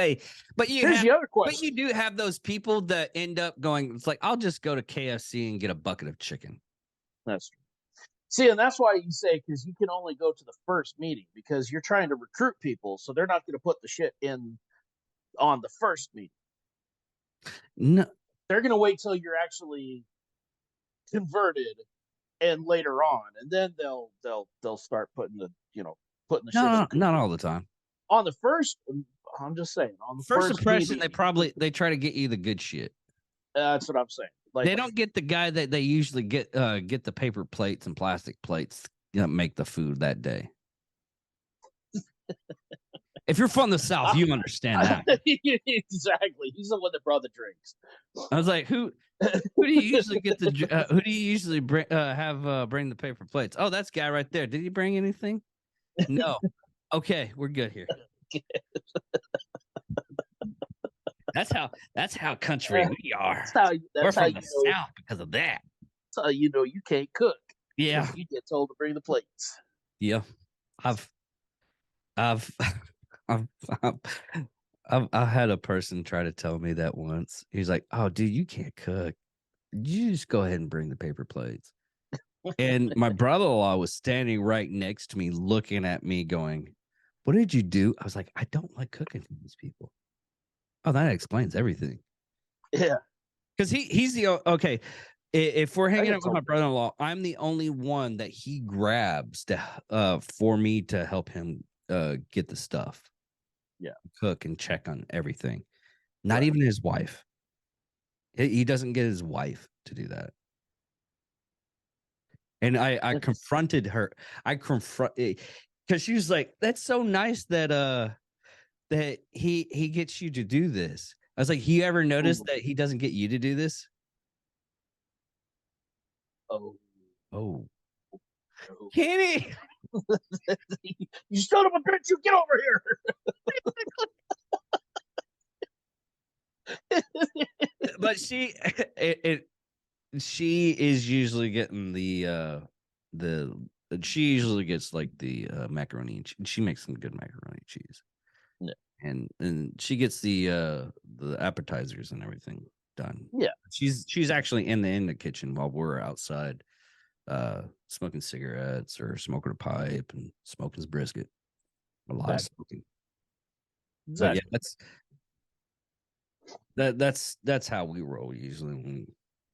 [SPEAKER 3] Here's the other question.
[SPEAKER 2] But you do have those people that end up going. It's like I'll just go to KFC and get a bucket of chicken.
[SPEAKER 3] That's true. See, and that's why you say because you can only go to the first meeting because you're trying to recruit people, so they're not going to put the shit in on the first meeting.
[SPEAKER 2] No,
[SPEAKER 3] they're going to wait till you're actually converted, and later on, and then they'll start putting the shit.
[SPEAKER 2] Not all the time.
[SPEAKER 3] On the first, I'm just saying on the
[SPEAKER 2] First impression,
[SPEAKER 3] meeting,
[SPEAKER 2] they try to get you the good shit.
[SPEAKER 3] That's what I'm saying. Like
[SPEAKER 2] they don't get the guy that they usually get the paper plates and plastic plates make the food that day. If you're from the South, you understand that.
[SPEAKER 3] Exactly. He's the one that brought the drinks.
[SPEAKER 2] I was like, who do you usually get who do you usually bring bring the paper plates? Oh, that's guy right there. Did he bring anything? No. Okay, we're good here. That's how country we are. We're from the South because of that.
[SPEAKER 3] That's how you know you can't cook.
[SPEAKER 2] Yeah.
[SPEAKER 3] You get told to bring the plates.
[SPEAKER 2] Yeah. I've had a person try to tell me that once. He's like, "Oh, dude, you can't cook. You just go ahead and bring the paper plates." And my brother-in-law was standing right next to me, looking at me, going, "What did you do?" I was like, "I don't like cooking for these people." Oh, that explains everything.
[SPEAKER 3] Yeah,
[SPEAKER 2] because he's the okay. If we're hanging out with my brother-in-law, I'm the only one that he grabs to for me to help him get the stuff.
[SPEAKER 3] Yeah,
[SPEAKER 2] cook and check on everything. Not even his wife. He doesn't get his wife to do that. And I confronted her. Because she was like, "That's so nice that that he gets you to do this." I was like, "You ever notice that he doesn't get you to do this?" Oh, Kenny,
[SPEAKER 3] you son of a bitch! You get over
[SPEAKER 2] here. But she is usually getting she usually gets like the macaroni and she makes some good macaroni and cheese.
[SPEAKER 3] Yeah.
[SPEAKER 2] And she gets the appetizers and everything done.
[SPEAKER 3] Yeah.
[SPEAKER 2] She's actually in the kitchen while we're outside smoking cigarettes or smoking a pipe and smoking his brisket. A lot of smoking. Exactly. But yeah, that's how we roll usually when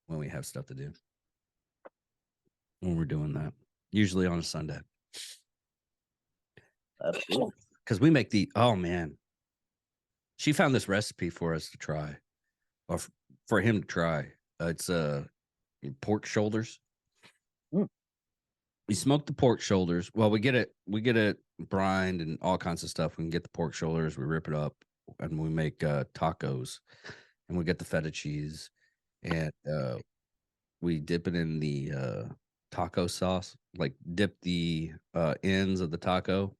[SPEAKER 2] we have stuff to do. When we're doing that. Usually on a Sunday. Because we make oh man. She found this recipe for us to try. Or for him to try. It's pork shoulders. We smoke the pork shoulders. Well, we get it brined and all kinds of stuff. We can get the pork shoulders, we rip it up, and we make tacos. And we get the feta cheese, and we dip it in the taco sauce. Like dip the ends of the taco.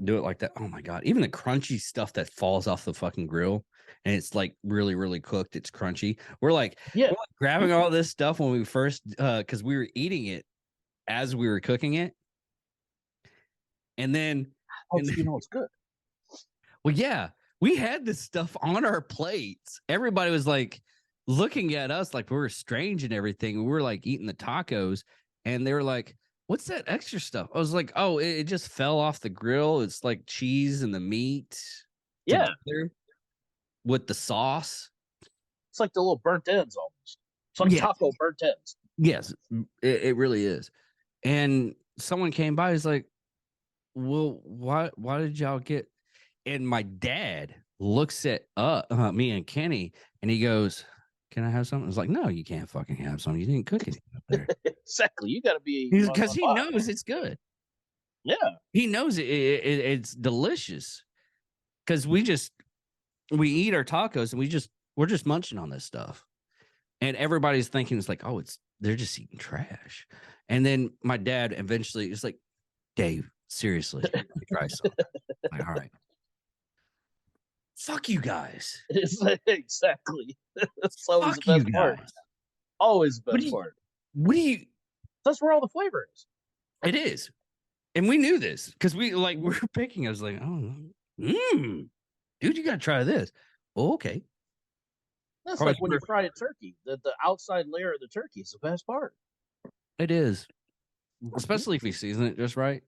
[SPEAKER 2] Do it like that. Oh my god! Even the crunchy stuff that falls off the fucking grill, and it's like really, really cooked. It's crunchy. We're like grabbing all this stuff when we first, because we were eating it as we were cooking it, and then
[SPEAKER 3] you know it's good.
[SPEAKER 2] Well, yeah, we had this stuff on our plates. Everybody was like, looking at us like we were strange and everything. We were like eating the tacos, and they were like, "What's that extra stuff?" I was like, "Oh, it just fell off the grill. It's like cheese and the meat
[SPEAKER 3] Yeah,
[SPEAKER 2] together with the sauce."
[SPEAKER 3] it's like the little burnt ends almost. It's like
[SPEAKER 2] Yeah.
[SPEAKER 3] taco burnt ends.
[SPEAKER 2] Yes, it really is. And someone came by, he's like, "Well, why did y'all get?" And my dad looks at me and Kenny, and he goes, "Can I have something?" I was like, "No, you can't fucking have something. You didn't cook anything up there."
[SPEAKER 3] Exactly. You got to be
[SPEAKER 2] Because he
[SPEAKER 3] on
[SPEAKER 2] knows it's good.
[SPEAKER 3] Yeah,
[SPEAKER 2] He knows it's delicious. Because we eat our tacos and we're just munching on this stuff, and everybody's thinking it's like, oh, they're just eating trash. And then my dad eventually is like, "Dave, seriously, try some." I'm like, all right, fuck you guys.
[SPEAKER 3] it's like, exactly. That's always
[SPEAKER 2] Fuck
[SPEAKER 3] the
[SPEAKER 2] you
[SPEAKER 3] best part.
[SPEAKER 2] guys.
[SPEAKER 3] Always the
[SPEAKER 2] What do
[SPEAKER 3] best
[SPEAKER 2] you-
[SPEAKER 3] part.
[SPEAKER 2] What do you?
[SPEAKER 3] That's where all the flavor is.
[SPEAKER 2] It is, and we knew this because we were picking. I was like, oh, dude, you gotta try this. Oh, okay.
[SPEAKER 3] That's
[SPEAKER 2] Probably
[SPEAKER 3] like when you fry a turkey. The outside layer of the turkey is the best part.
[SPEAKER 2] It is, especially if you season it just right.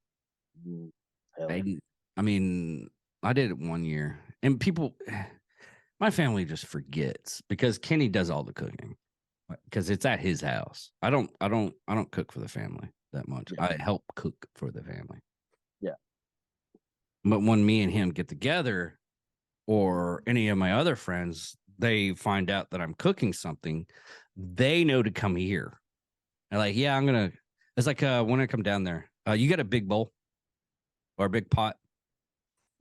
[SPEAKER 3] Hell yeah.
[SPEAKER 2] I mean, I did it one year, and people, my family just forgets because Kenny does all the cooking because it's at his house. I don't cook for the family that much.
[SPEAKER 3] Yeah.
[SPEAKER 2] I help cook for the family.
[SPEAKER 3] Yeah.
[SPEAKER 2] But when me and him get together, or any of my other friends, they find out that I'm cooking something, they know to come here. They're like, yeah, it's like when I come down there, you got a big bowl or a big pot?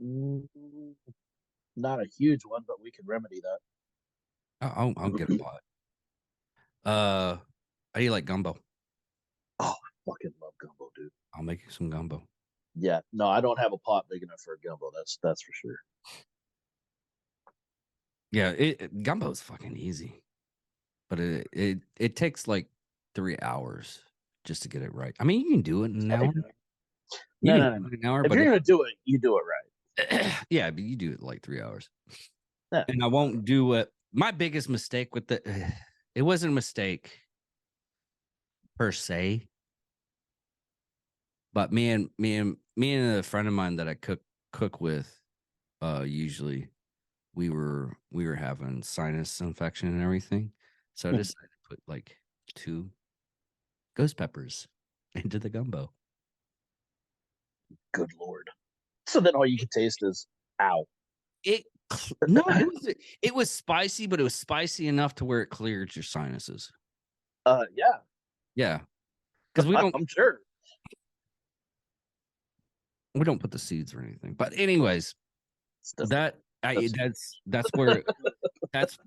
[SPEAKER 3] Not a huge one, but we can remedy that.
[SPEAKER 2] I'll get a pot. How do you like gumbo?
[SPEAKER 3] Oh, I fucking love gumbo, dude.
[SPEAKER 2] I'll make you some gumbo.
[SPEAKER 3] Yeah, no, I don't have a pot big enough for a gumbo. That's for sure.
[SPEAKER 2] Yeah, gumbo is fucking easy, but it takes like 3 hours just to get it right. I mean, you can do it in an hour.
[SPEAKER 3] No.
[SPEAKER 2] An hour,
[SPEAKER 3] If
[SPEAKER 2] but
[SPEAKER 3] you're gonna do it, you do it right.
[SPEAKER 2] yeah, but you do it like 3 hours.
[SPEAKER 3] Yeah.
[SPEAKER 2] And I won't do it. My biggest mistake with it wasn't a mistake per se, but me and a friend of mine that I cook with, usually we were having sinus infection and everything, so I decided to put like 2 ghost peppers into the gumbo.
[SPEAKER 3] Good Lord. So then all you can taste is ow.
[SPEAKER 2] No, it was spicy, but it was spicy enough to where it cleared your sinuses.
[SPEAKER 3] Yeah,
[SPEAKER 2] because we don't.
[SPEAKER 3] I'm sure
[SPEAKER 2] We don't put the seeds or anything. But anyways, that's where that's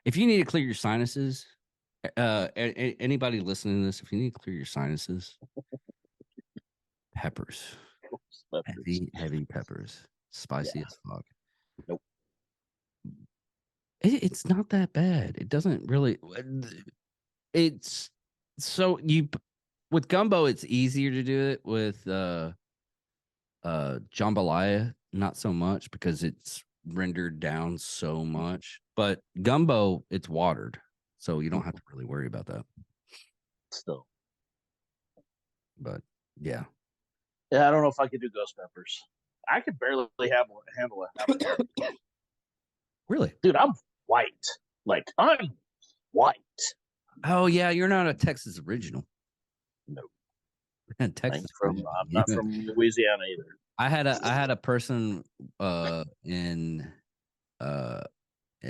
[SPEAKER 2] if you need to clear your sinuses, anybody listening to this, if you need to clear your sinuses, peppers. Heavy peppers, spicy as fuck.
[SPEAKER 3] Nope.
[SPEAKER 2] It's not that bad. It doesn't really. It's so with gumbo, it's easier to do it. With jambalaya, not so much because it's rendered down so much. But gumbo, it's watered, so you don't have to really worry about that.
[SPEAKER 3] Still,
[SPEAKER 2] but yeah.
[SPEAKER 3] I don't know if I could do ghost peppers. I could barely handle it.
[SPEAKER 2] Really,
[SPEAKER 3] dude, I'm white. Like I'm white.
[SPEAKER 2] Oh yeah, you're not a Texas original.
[SPEAKER 3] No,
[SPEAKER 2] Texas.
[SPEAKER 3] I'm not from Louisiana either.
[SPEAKER 2] I had a person in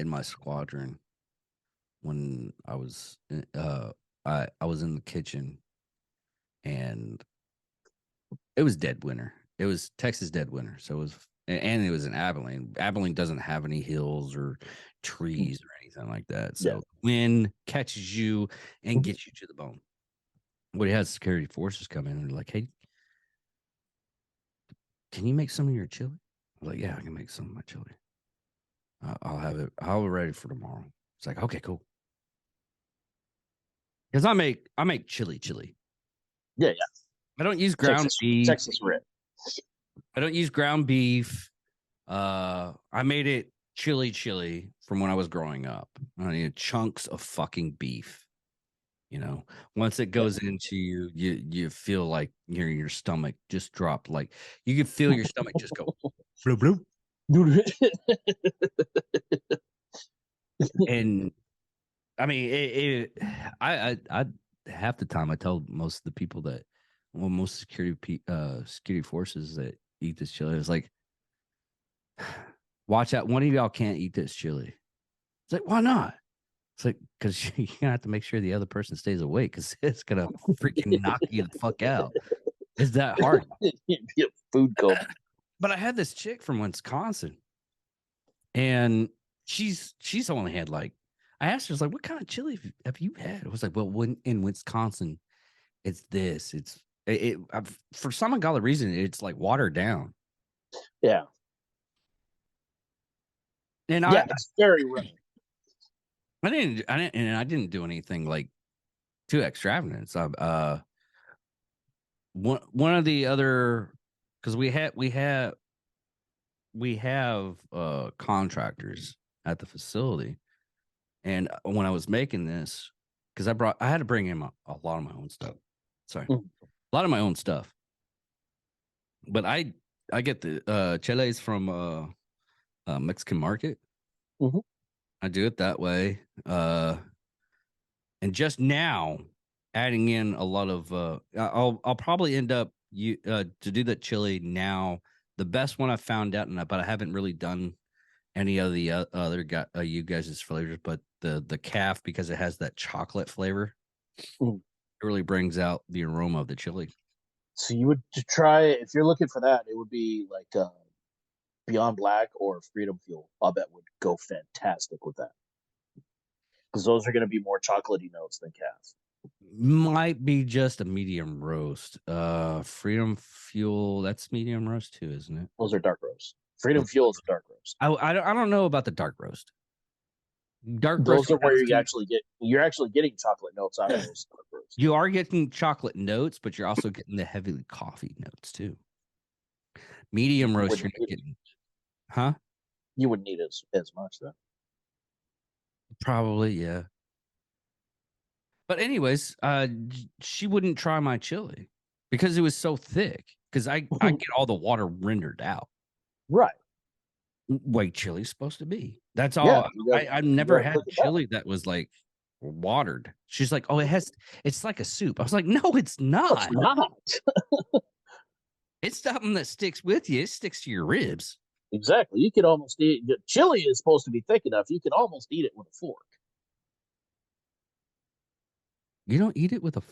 [SPEAKER 2] my squadron when I was I was in the kitchen, and it was dead winter. It was Texas dead winter, so it was, and it was in Abilene. Abilene doesn't have any hills or trees or anything like that, so wind catches you and gets you to the bone. What he has security forces come in and they're like, "Hey, can you make some of your chili?" I was like, "Yeah, I can make some of my chili. I'll have it ready for tomorrow." It's like, "Okay, cool." Because I make chili.
[SPEAKER 3] Yeah.
[SPEAKER 2] I don't use ground beef.
[SPEAKER 3] Texas red.
[SPEAKER 2] I don't use ground beef. I made it chili from when I was growing up. I need chunks of fucking beef. You know, once it goes into you feel like your stomach just dropped. Like you can feel your stomach just go bloop bloop. And I mean, I half the time I tell most of the people that, well, most security forces that eat this chili, it's like, watch out, one of y'all can't eat this chili. It's like, why not? It's like, because you're gonna have to make sure the other person stays awake, because it's gonna freaking knock you the fuck out. It's that hard.
[SPEAKER 3] Food coma.
[SPEAKER 2] But I had this chick from Wisconsin, and she's only had like, I asked her, I was like, what kind of chili have you had? I was like, well, when in Wisconsin, it's this. For some ungodly reason, it's like watered down.
[SPEAKER 3] Yeah.
[SPEAKER 2] And
[SPEAKER 3] it's very rare.
[SPEAKER 2] I didn't do anything like too extravagant. So, one of the other, because we have contractors at the facility, and when I was making this, because I had to bring in a lot of my own stuff. Sorry, a lot of my own stuff. But I get the chiles from Mexican market.
[SPEAKER 3] Mm-hmm.
[SPEAKER 2] I do it that way. And just now adding in a lot of I'll probably end up to do that chili now. The best one I found out, but I haven't really done any of the other you guys' flavors, but the calf, because it has that chocolate flavor. It really brings out the aroma of the chili.
[SPEAKER 3] So you would try, if you're looking for that, it would be like Beyond Black or Freedom Fuel. I'll bet would go fantastic with that, because those are going to be more chocolatey notes than calf.
[SPEAKER 2] Might be just a medium roast. Freedom Fuel, that's medium roast too, isn't it?
[SPEAKER 3] Those are dark roast. Freedom Fuel is a dark roast.
[SPEAKER 2] I don't know about the dark roast.
[SPEAKER 3] Those are where you're actually getting chocolate notes out of those dark roasts.
[SPEAKER 2] You are getting chocolate notes, but you're also getting the heavily coffee notes too. Medium roast, you're not getting, huh?
[SPEAKER 3] You wouldn't need as much then.
[SPEAKER 2] Probably, yeah. But anyways, she wouldn't try my chili because it was so thick. Because I get all the water rendered out.
[SPEAKER 3] Right.
[SPEAKER 2] Way chili's supposed to be. That's all. Yeah, I've never had chili that was like watered. She's like, oh, it's like a soup. I was like, no, it's not.
[SPEAKER 3] It's not.
[SPEAKER 2] It's something that sticks with you. It sticks to your ribs.
[SPEAKER 3] Exactly. You could almost eat. Chili is supposed to be thick enough. You can almost eat it with a fork.
[SPEAKER 2] You don't eat it with a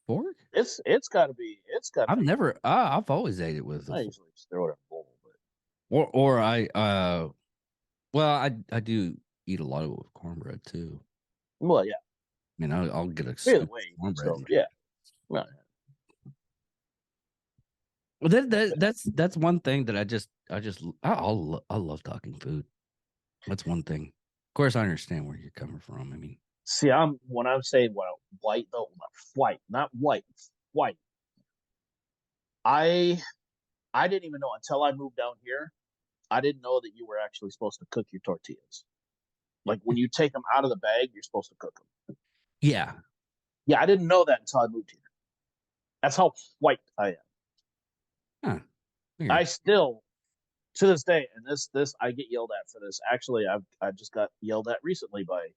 [SPEAKER 2] fork?
[SPEAKER 3] It's got to be.
[SPEAKER 2] I've always ate it with.
[SPEAKER 3] I usually just throw it in a bowl,
[SPEAKER 2] or I I do eat a lot of it with cornbread too.
[SPEAKER 3] Well, yeah.
[SPEAKER 2] I mean, I'll get a
[SPEAKER 3] cornbread. Yeah. Well,
[SPEAKER 2] that's one thing that I love talking food. That's one thing. Of course, I understand where you're coming from. I mean,
[SPEAKER 3] see, when I'm saying white though, not white. I didn't even know until I moved down here. I didn't know that you were actually supposed to cook your tortillas. Like when you take them out of the bag, you're supposed to cook them.
[SPEAKER 2] Yeah.
[SPEAKER 3] Yeah, I didn't know that until I moved here. That's how white I am.
[SPEAKER 2] Huh.
[SPEAKER 3] I still, to this day, and this I get yelled at for this. Actually, I just got yelled at recently by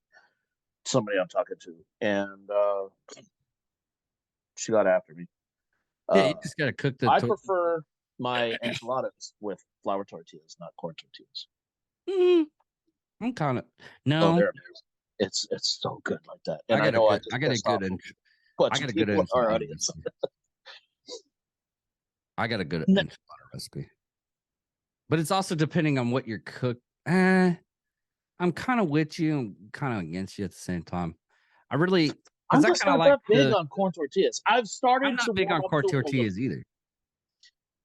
[SPEAKER 3] somebody I'm talking to, and she got after me.
[SPEAKER 2] Yeah, you just gotta cook
[SPEAKER 3] I prefer my enchiladas with flour tortillas, not corn tortillas.
[SPEAKER 2] I'm kind of no.
[SPEAKER 3] Oh, it's so good like that. And
[SPEAKER 2] I got a good enchilada recipe. But it's also depending on what you're cooked. I'm kind of with you and kind of against you at the same time. I'm
[SPEAKER 3] just not that big on corn tortillas. I'm
[SPEAKER 2] not big on corn tortillas either.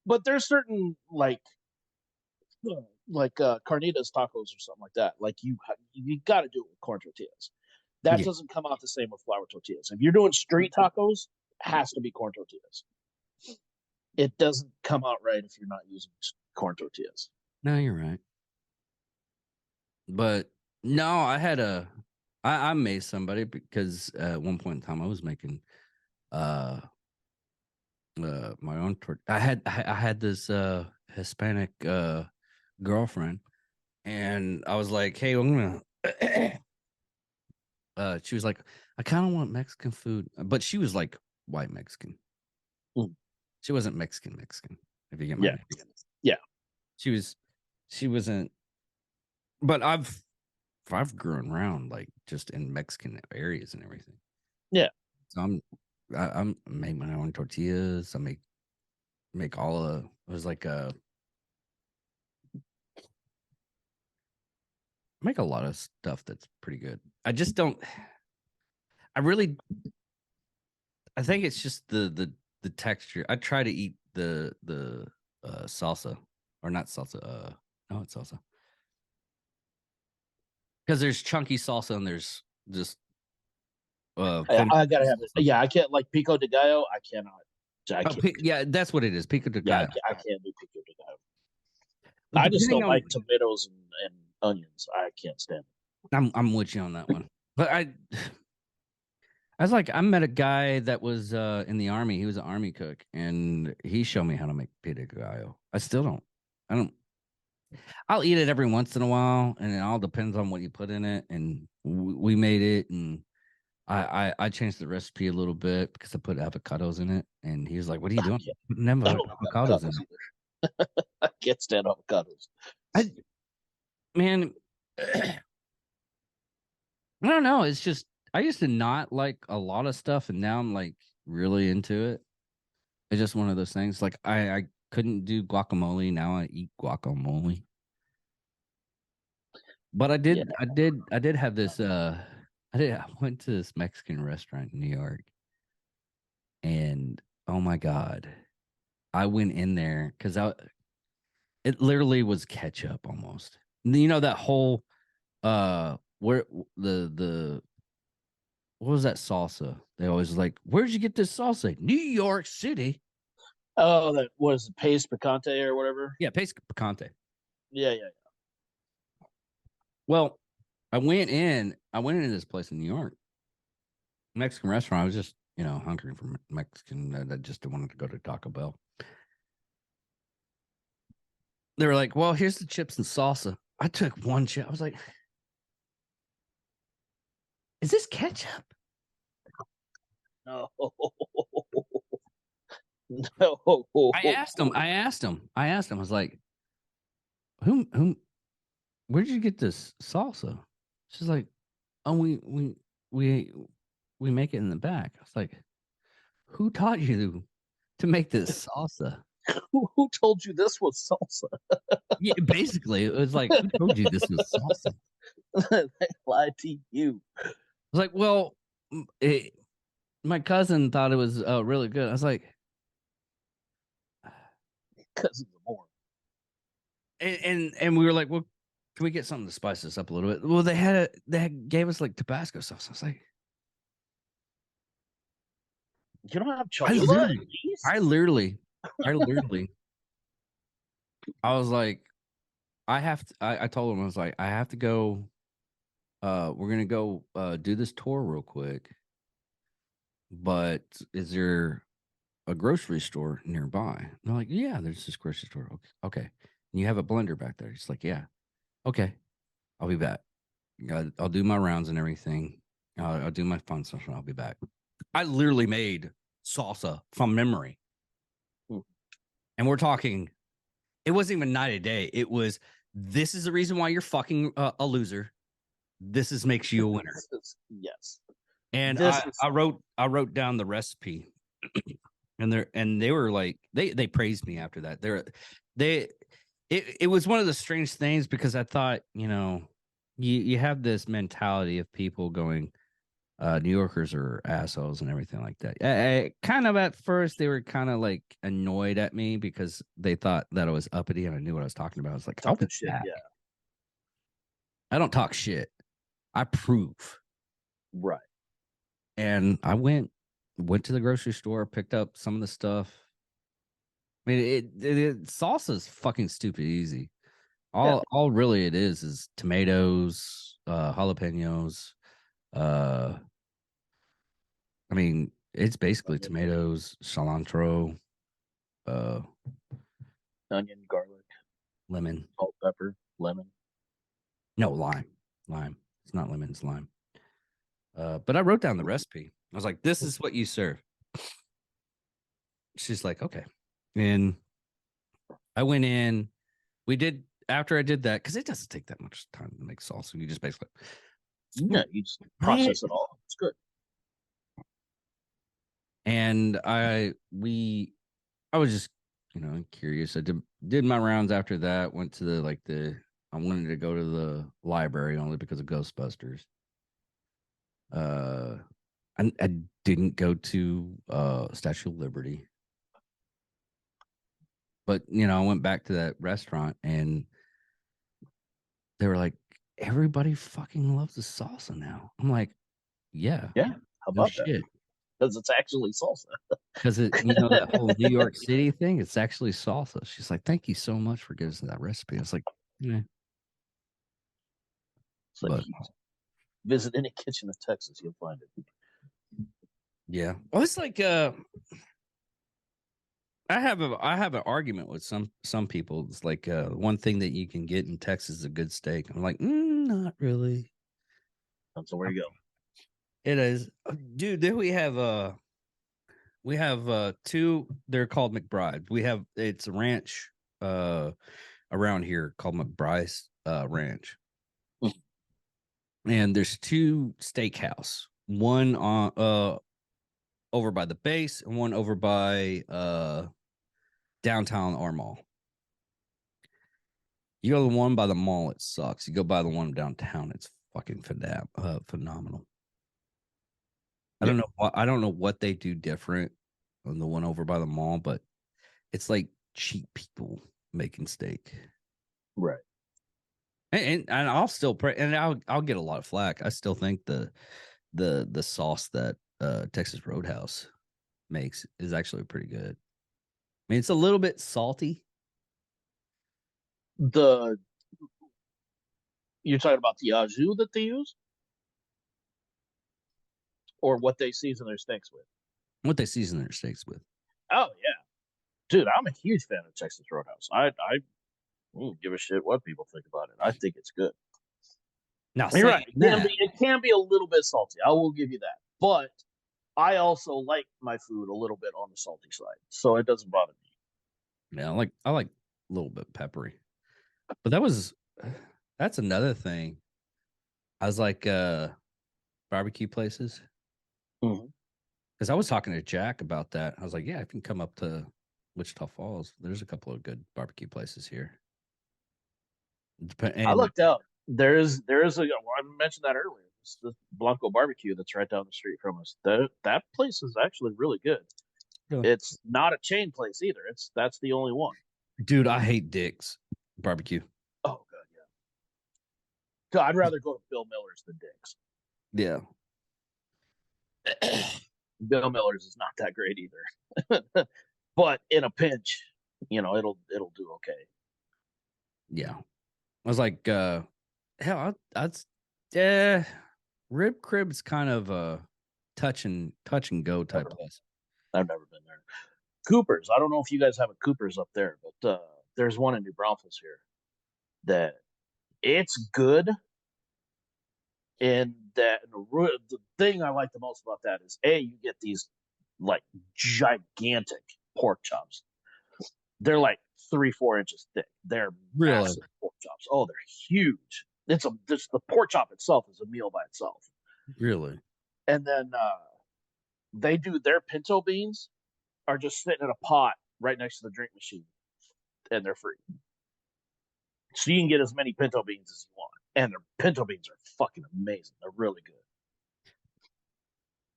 [SPEAKER 3] But there's certain like carnitas tacos or something like that. Like you got to do it with corn tortillas. That doesn't come out the same with flour tortillas. If you're doing street tacos, it has to be corn tortillas. It doesn't come out right if you're not using corn tortillas.
[SPEAKER 2] No, you're right. But no, I made somebody because at one point in time I was making uh my own I had this Hispanic girlfriend, and I was like, hey, I'm gonna she was like, I kind of want Mexican food, but she was like white Mexican.
[SPEAKER 3] Mm.
[SPEAKER 2] She wasn't Mexican, if you get my
[SPEAKER 3] Yeah.
[SPEAKER 2] name.
[SPEAKER 3] Yeah.
[SPEAKER 2] She wasn't, but I've grown around like just in Mexican areas and everything.
[SPEAKER 3] Yeah.
[SPEAKER 2] So I'm make my own tortillas. I make all of it was like make a lot of stuff that's pretty good. I just don't I really I think it's just the texture. I try to eat the salsa, or not salsa, no, it's salsa. Because there's chunky salsa and there's just
[SPEAKER 3] I gotta have it.
[SPEAKER 2] salsa.
[SPEAKER 3] Yeah, I can't like pico de gallo. I cannot. I
[SPEAKER 2] Oh,
[SPEAKER 3] can't.
[SPEAKER 2] yeah, that's what it is. Pico de
[SPEAKER 3] Yeah,
[SPEAKER 2] gallo.
[SPEAKER 3] I can't do pico de gallo.
[SPEAKER 2] But
[SPEAKER 3] I just
[SPEAKER 2] depending
[SPEAKER 3] don't
[SPEAKER 2] on,
[SPEAKER 3] like tomatoes and onions. I can't stand it.
[SPEAKER 2] I'm with you on that one. But I was like, I met a guy that was in the army. He was an army cook, and he showed me how to make pico de gallo. I still don't. I don't. I'll eat it every once in a while, and it all depends on what you put in it. And we made it, and I changed the recipe a little bit because I put avocados in it. And he was like, "What are you doing?
[SPEAKER 3] I
[SPEAKER 2] Never
[SPEAKER 3] don't like
[SPEAKER 2] avocados in
[SPEAKER 3] avocados
[SPEAKER 2] it."
[SPEAKER 3] either. I can't stand avocados.
[SPEAKER 2] I man, I don't know. It's just I used to not like a lot of stuff, and now I'm like really into it. It's just one of those things. Like I couldn't do guacamole. Now I eat guacamole. But
[SPEAKER 3] Yeah.
[SPEAKER 2] I did have this I went to this Mexican restaurant in New York, and oh my God. I went in there because it literally was ketchup almost. You know that whole where the what was that salsa? They always like, where'd you get this salsa? New York City.
[SPEAKER 3] Oh, that was paste picante or whatever.
[SPEAKER 2] Yeah, Pace Picante.
[SPEAKER 3] Yeah, yeah.
[SPEAKER 2] Well, I went into this place in New York, Mexican restaurant. I was just, hungry for Mexican. I just wanted to go to Taco Bell. They were like, well, here's the chips and salsa. I took one chip. I was like, is this ketchup?
[SPEAKER 3] No. No.
[SPEAKER 2] I asked him. I was like, who, where'd you get this salsa? She's like, oh, we we make it in the back. I was like, who taught you to make this salsa?
[SPEAKER 3] Who told you this was salsa?
[SPEAKER 2] Yeah, basically, it was like, who told you this was salsa?
[SPEAKER 3] They lied to you.
[SPEAKER 2] I was like, well, my cousin thought it was really good. I was like,
[SPEAKER 3] Because of the more.
[SPEAKER 2] and we were like, well, can we get something to spice this up a little bit? Well, they gave us like Tabasco sauce. I was like,
[SPEAKER 3] You don't have
[SPEAKER 2] I
[SPEAKER 3] Cholula at
[SPEAKER 2] literally,
[SPEAKER 3] least?
[SPEAKER 2] I literally, I literally, I was like, I told him, I was like, I have to go. We're gonna go do this tour real quick. But is there a grocery store nearby? And they're like, yeah, there's this grocery store. Okay, okay. And you have a blender back there. It's like, yeah, okay, I'll be back. I'll do my rounds and everything. I'll do my fun stuff and I'll be back. I literally made salsa from memory.
[SPEAKER 3] Hmm.
[SPEAKER 2] And we're talking, it wasn't even night or day. It was, this is the reason why you're fucking a loser. This makes you a winner.
[SPEAKER 3] Yes.
[SPEAKER 2] And
[SPEAKER 3] This
[SPEAKER 2] I wrote down the recipe, and they were like, they praised me after that. It was one of the strange things because I thought, you have this mentality of people going, New Yorkers are assholes and everything like that. Kind of at first they were kind of like annoyed at me because they thought that I was uppity and I knew what I was talking about. I was like,
[SPEAKER 3] talking shit. Yeah.
[SPEAKER 2] I don't talk shit. I prove.
[SPEAKER 3] Right.
[SPEAKER 2] And I went to the grocery store, picked up some of the stuff. I mean, salsa is fucking stupid easy. All really it is tomatoes, jalapenos. I mean, it's basically tomatoes, cilantro, uh,
[SPEAKER 3] onion, garlic,
[SPEAKER 2] lemon.
[SPEAKER 3] salt, pepper, lemon.
[SPEAKER 2] No, lime. Lime. It's not lemon, it's lime. But I wrote down the recipe. I was like, this is what you serve. She's like, okay. And I went in. We did after I did that, because it doesn't take that much time to make salsa. You just basically
[SPEAKER 3] Yeah, you just process it all. It's good.
[SPEAKER 2] And I was just, curious. I did my rounds after that, went to I wanted to go to the library only because of Ghostbusters. I didn't go to Statue of Liberty. But I went back to that restaurant and they were like, everybody fucking loves the salsa now. I'm like, yeah.
[SPEAKER 3] Yeah. How
[SPEAKER 2] No
[SPEAKER 3] about
[SPEAKER 2] shit.
[SPEAKER 3] that? Because it's actually salsa.
[SPEAKER 2] Because that whole New York City thing, it's actually salsa. She's like, thank you so much for giving us that recipe. I was like, yeah.
[SPEAKER 3] It's like, visit any kitchen in Texas, you'll find it.
[SPEAKER 2] Yeah. Well, it's like I have an argument with some people. It's like one thing that you can get in Texas is a good steak. I'm like, not really.
[SPEAKER 3] That's where you go.
[SPEAKER 2] It is, dude. Then we have two. They're called McBride. It's a ranch around here called McBride's Ranch, and there's two steakhouse. One on over by the base and one over by downtown our mall. You go to the one by the mall, it sucks. You go by the one downtown, it's fucking phenomenal. I don't know what they do different on the one over by the mall, but it's like cheap people making steak.
[SPEAKER 3] Right.
[SPEAKER 2] And I'll still pray, and I'll get a lot of flack. I still think the sauce that Texas Roadhouse makes is actually pretty good. I mean, it's a little bit salty.
[SPEAKER 3] You're talking about the au jus that they use, or what they season their steaks with?
[SPEAKER 2] What they season their steaks with.
[SPEAKER 3] Oh yeah, dude, I'm a huge fan of Texas Roadhouse. I don't give a shit what people think about it. I think it's good.
[SPEAKER 2] Now,
[SPEAKER 3] you're right. It can be a little bit salty. I will give you that, but I also like my food a little bit on the salty side, so it doesn't bother me.
[SPEAKER 2] Yeah, I like a little bit peppery. But that's another thing. I was like barbecue places. Because I was talking to Jack about that. I was like, yeah, I can come up to Wichita Falls. There's a couple of good barbecue places here.
[SPEAKER 3] I looked out. There's I mentioned that earlier. It's the Blanco Barbecue that's right down the street from us. That place is actually really good. Really? It's not a chain place either. That's the only one.
[SPEAKER 2] Dude, I hate Dick's barbecue.
[SPEAKER 3] Oh god, yeah. I'd rather go to Bill Miller's than Dick's.
[SPEAKER 2] Yeah.
[SPEAKER 3] Bill Miller's is not that great either. But in a pinch, it'll do okay.
[SPEAKER 2] Yeah. I was like, hell, Rib Crib's kind of a touch and go type place.
[SPEAKER 3] I've never been there. Cooper's. I don't know if you guys have a Cooper's up there, but there's one in New Braunfels here that it's good. And that the thing I like the most about that is you get these like gigantic pork chops. They're like 3-4 inches thick. They're massive pork chops. Oh, they're huge. The pork chop itself is a meal by itself.
[SPEAKER 2] Really?
[SPEAKER 3] And then they do their pinto beans are just sitting in a pot right next to the drink machine, and they're free. So you can get as many pinto beans as you want, and their pinto beans are fucking amazing. They're really good.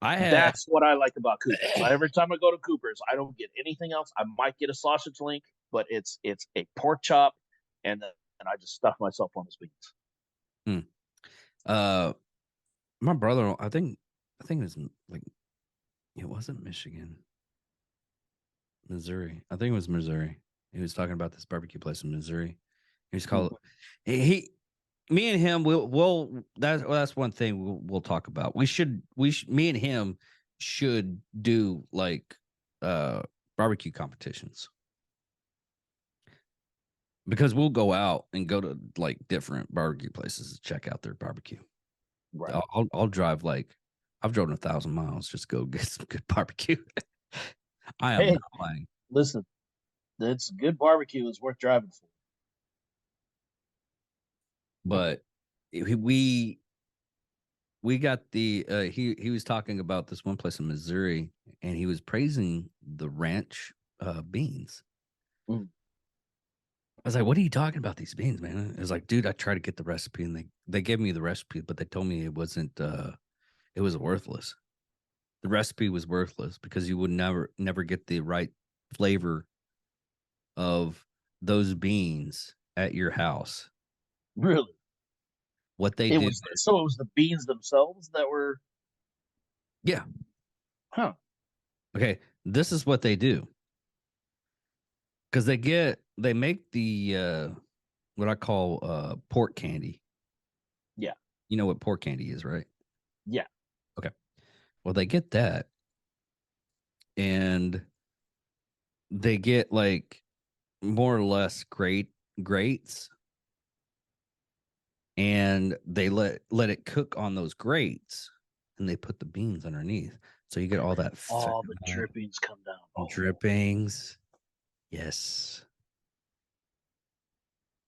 [SPEAKER 3] That's what I like about Cooper's. Every time I go to Cooper's, I don't get anything else. I might get a sausage link, but it's a pork chop, and I just stuff myself on his beans.
[SPEAKER 2] My brother, I think it was like, it wasn't Michigan, Missouri. I think it was Missouri. He was talking about this barbecue place in Missouri, He's called me and him we'll that's one thing we'll talk about. Me and him should do like barbecue competitions. Because we'll go out and go to like different barbecue places to check out their barbecue.
[SPEAKER 3] Right.
[SPEAKER 2] I'll drive like I've driven 1,000 miles just go get some good barbecue. I am not lying.
[SPEAKER 3] Listen, it's good barbecue is worth driving for.
[SPEAKER 2] But we got the he was talking about this one place in Missouri and he was praising the ranch beans.
[SPEAKER 3] Mm.
[SPEAKER 2] I was like, what are you talking about these beans, man? It was like, dude, I tried to get the recipe and they gave me the recipe, but they told me it wasn't it was worthless. The recipe was worthless because you would never get the right flavor of those beans at your house.
[SPEAKER 3] Really?
[SPEAKER 2] What they
[SPEAKER 3] it
[SPEAKER 2] do
[SPEAKER 3] was so it was the beans themselves that were
[SPEAKER 2] Yeah.
[SPEAKER 3] Huh.
[SPEAKER 2] Okay, this is what they do. Because they make the what I call pork candy.
[SPEAKER 3] Yeah.
[SPEAKER 2] You know what pork candy is, right?
[SPEAKER 3] Yeah.
[SPEAKER 2] Okay. Well, they get that and they get like more or less grates and they let it cook on those grates and they put the beans underneath. So you get all that
[SPEAKER 3] all the drippings come down.
[SPEAKER 2] Drippings. Yes.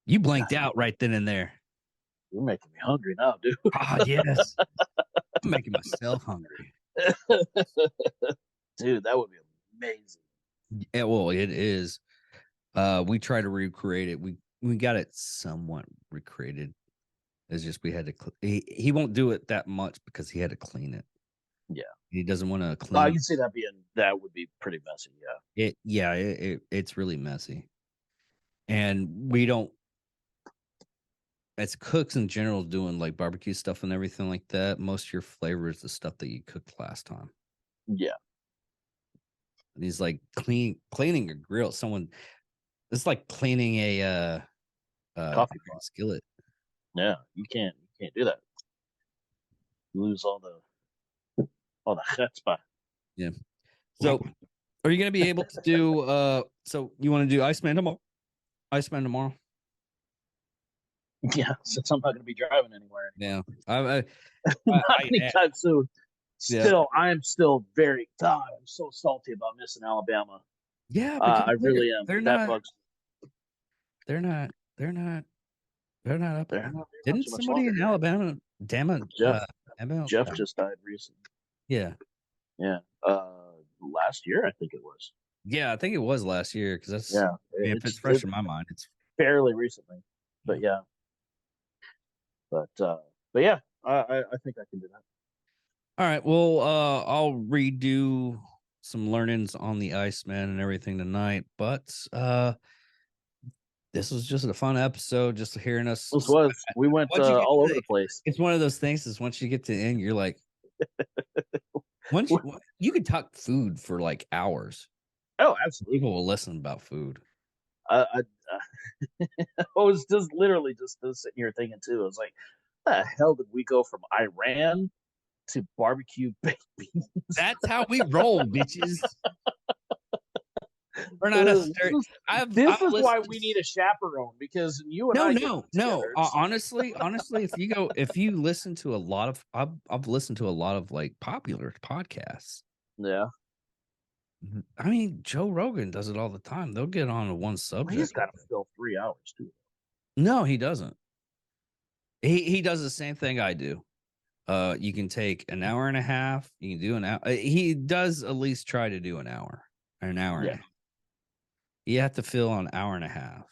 [SPEAKER 2] You blanked out right then and there.
[SPEAKER 3] You're making me hungry now, dude.
[SPEAKER 2] Ah, yes. I'm making myself hungry.
[SPEAKER 3] Dude, that would be amazing.
[SPEAKER 2] Yeah, well, it is. We try to recreate it. We got it somewhat recreated. It's just we had to. He won't do it that much because he had to clean it.
[SPEAKER 3] Yeah,
[SPEAKER 2] he doesn't want to clean.
[SPEAKER 3] I can see that would be pretty messy. Yeah,
[SPEAKER 2] it's really messy, and we don't. As cooks in general, doing like barbecue stuff and everything like that, most of your flavor is the stuff that you cooked last time.
[SPEAKER 3] Yeah.
[SPEAKER 2] And he's like cleaning a grill. It's like cleaning a
[SPEAKER 3] coffee
[SPEAKER 2] skillet.
[SPEAKER 3] Yeah, you can't do that. You lose all the chutzpah.
[SPEAKER 2] Yeah. So, are you going to be able to do? So you want to do Iceman tomorrow? Iceman tomorrow.
[SPEAKER 3] Yeah, since I'm not going to be driving anywhere.
[SPEAKER 2] Yeah,
[SPEAKER 3] not anytime soon. Still, I'm still very. God, I'm so salty about missing Alabama.
[SPEAKER 2] Yeah,
[SPEAKER 3] I really am.
[SPEAKER 2] They're
[SPEAKER 3] that
[SPEAKER 2] not.
[SPEAKER 3] bugs.
[SPEAKER 2] They're not. They're not. They're not up.
[SPEAKER 3] They're not
[SPEAKER 2] Didn't somebody in Alabama? Damn it,
[SPEAKER 3] Jeff just died recently.
[SPEAKER 2] Yeah.
[SPEAKER 3] Yeah. Last year, I think it was.
[SPEAKER 2] Yeah, I think it was last year because that's if it's fresh in my mind, it's
[SPEAKER 3] fairly recently. But yeah. But yeah, I think I can do that.
[SPEAKER 2] All right. Well, I'll redo some learnings on the Iceman and everything tonight, but this was just a fun episode, just hearing us.
[SPEAKER 3] We went all over the place.
[SPEAKER 2] It's one of those things is once you get to the end, you're like, once you could talk food for like hours.
[SPEAKER 3] Oh, absolutely.
[SPEAKER 2] People will listen about food.
[SPEAKER 3] I was just literally just sitting here thinking too. I was like, the hell did we go from Iran to barbecue baked beans?
[SPEAKER 2] That's how we roll, bitches. We're not
[SPEAKER 3] this is why we need a chaperone, because you and
[SPEAKER 2] no. Honestly, if you listen to a lot of, I've listened to a lot of like popular podcasts.
[SPEAKER 3] Yeah.
[SPEAKER 2] I mean, Joe Rogan does it all the time. They'll get on to one subject.
[SPEAKER 3] He's got to fill 3 hours too.
[SPEAKER 2] No, he doesn't. He does the same thing I do. You can take an hour and a half. You can do an hour. He does at least try to do an hour. And a half. You have to fill an hour and a half.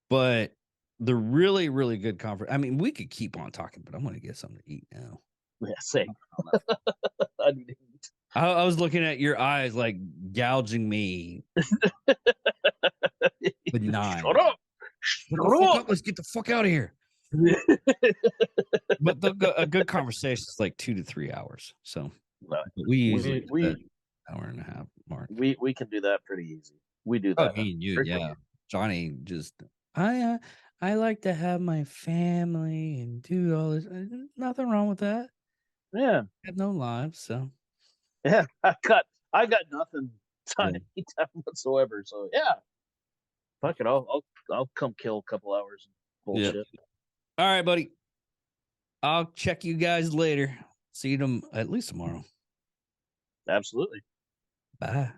[SPEAKER 2] But the really, really good conference. I mean, we could keep on talking, but I'm going to get something to eat now.
[SPEAKER 3] Yeah, same. I need to eat.
[SPEAKER 2] I was looking at your eyes like gouging me. With 9.
[SPEAKER 3] Shut up.
[SPEAKER 2] Let's get the fuck out of here. But a good conversation is like 2 to 3 hours. So we usually hour and a half mark.
[SPEAKER 3] We can do that pretty easy. We do that.
[SPEAKER 2] Me and you, yeah. Johnny I like to have my family and do all this. Nothing wrong with that.
[SPEAKER 3] Yeah.
[SPEAKER 2] I have no lives, so
[SPEAKER 3] Yeah. I got nothing
[SPEAKER 2] Yeah.
[SPEAKER 3] time whatsoever. So yeah. Fuck it. I'll come kill a couple hours of bullshit.
[SPEAKER 2] All right, buddy. I'll check you guys later. See them at least tomorrow.
[SPEAKER 3] Absolutely.
[SPEAKER 2] Bye.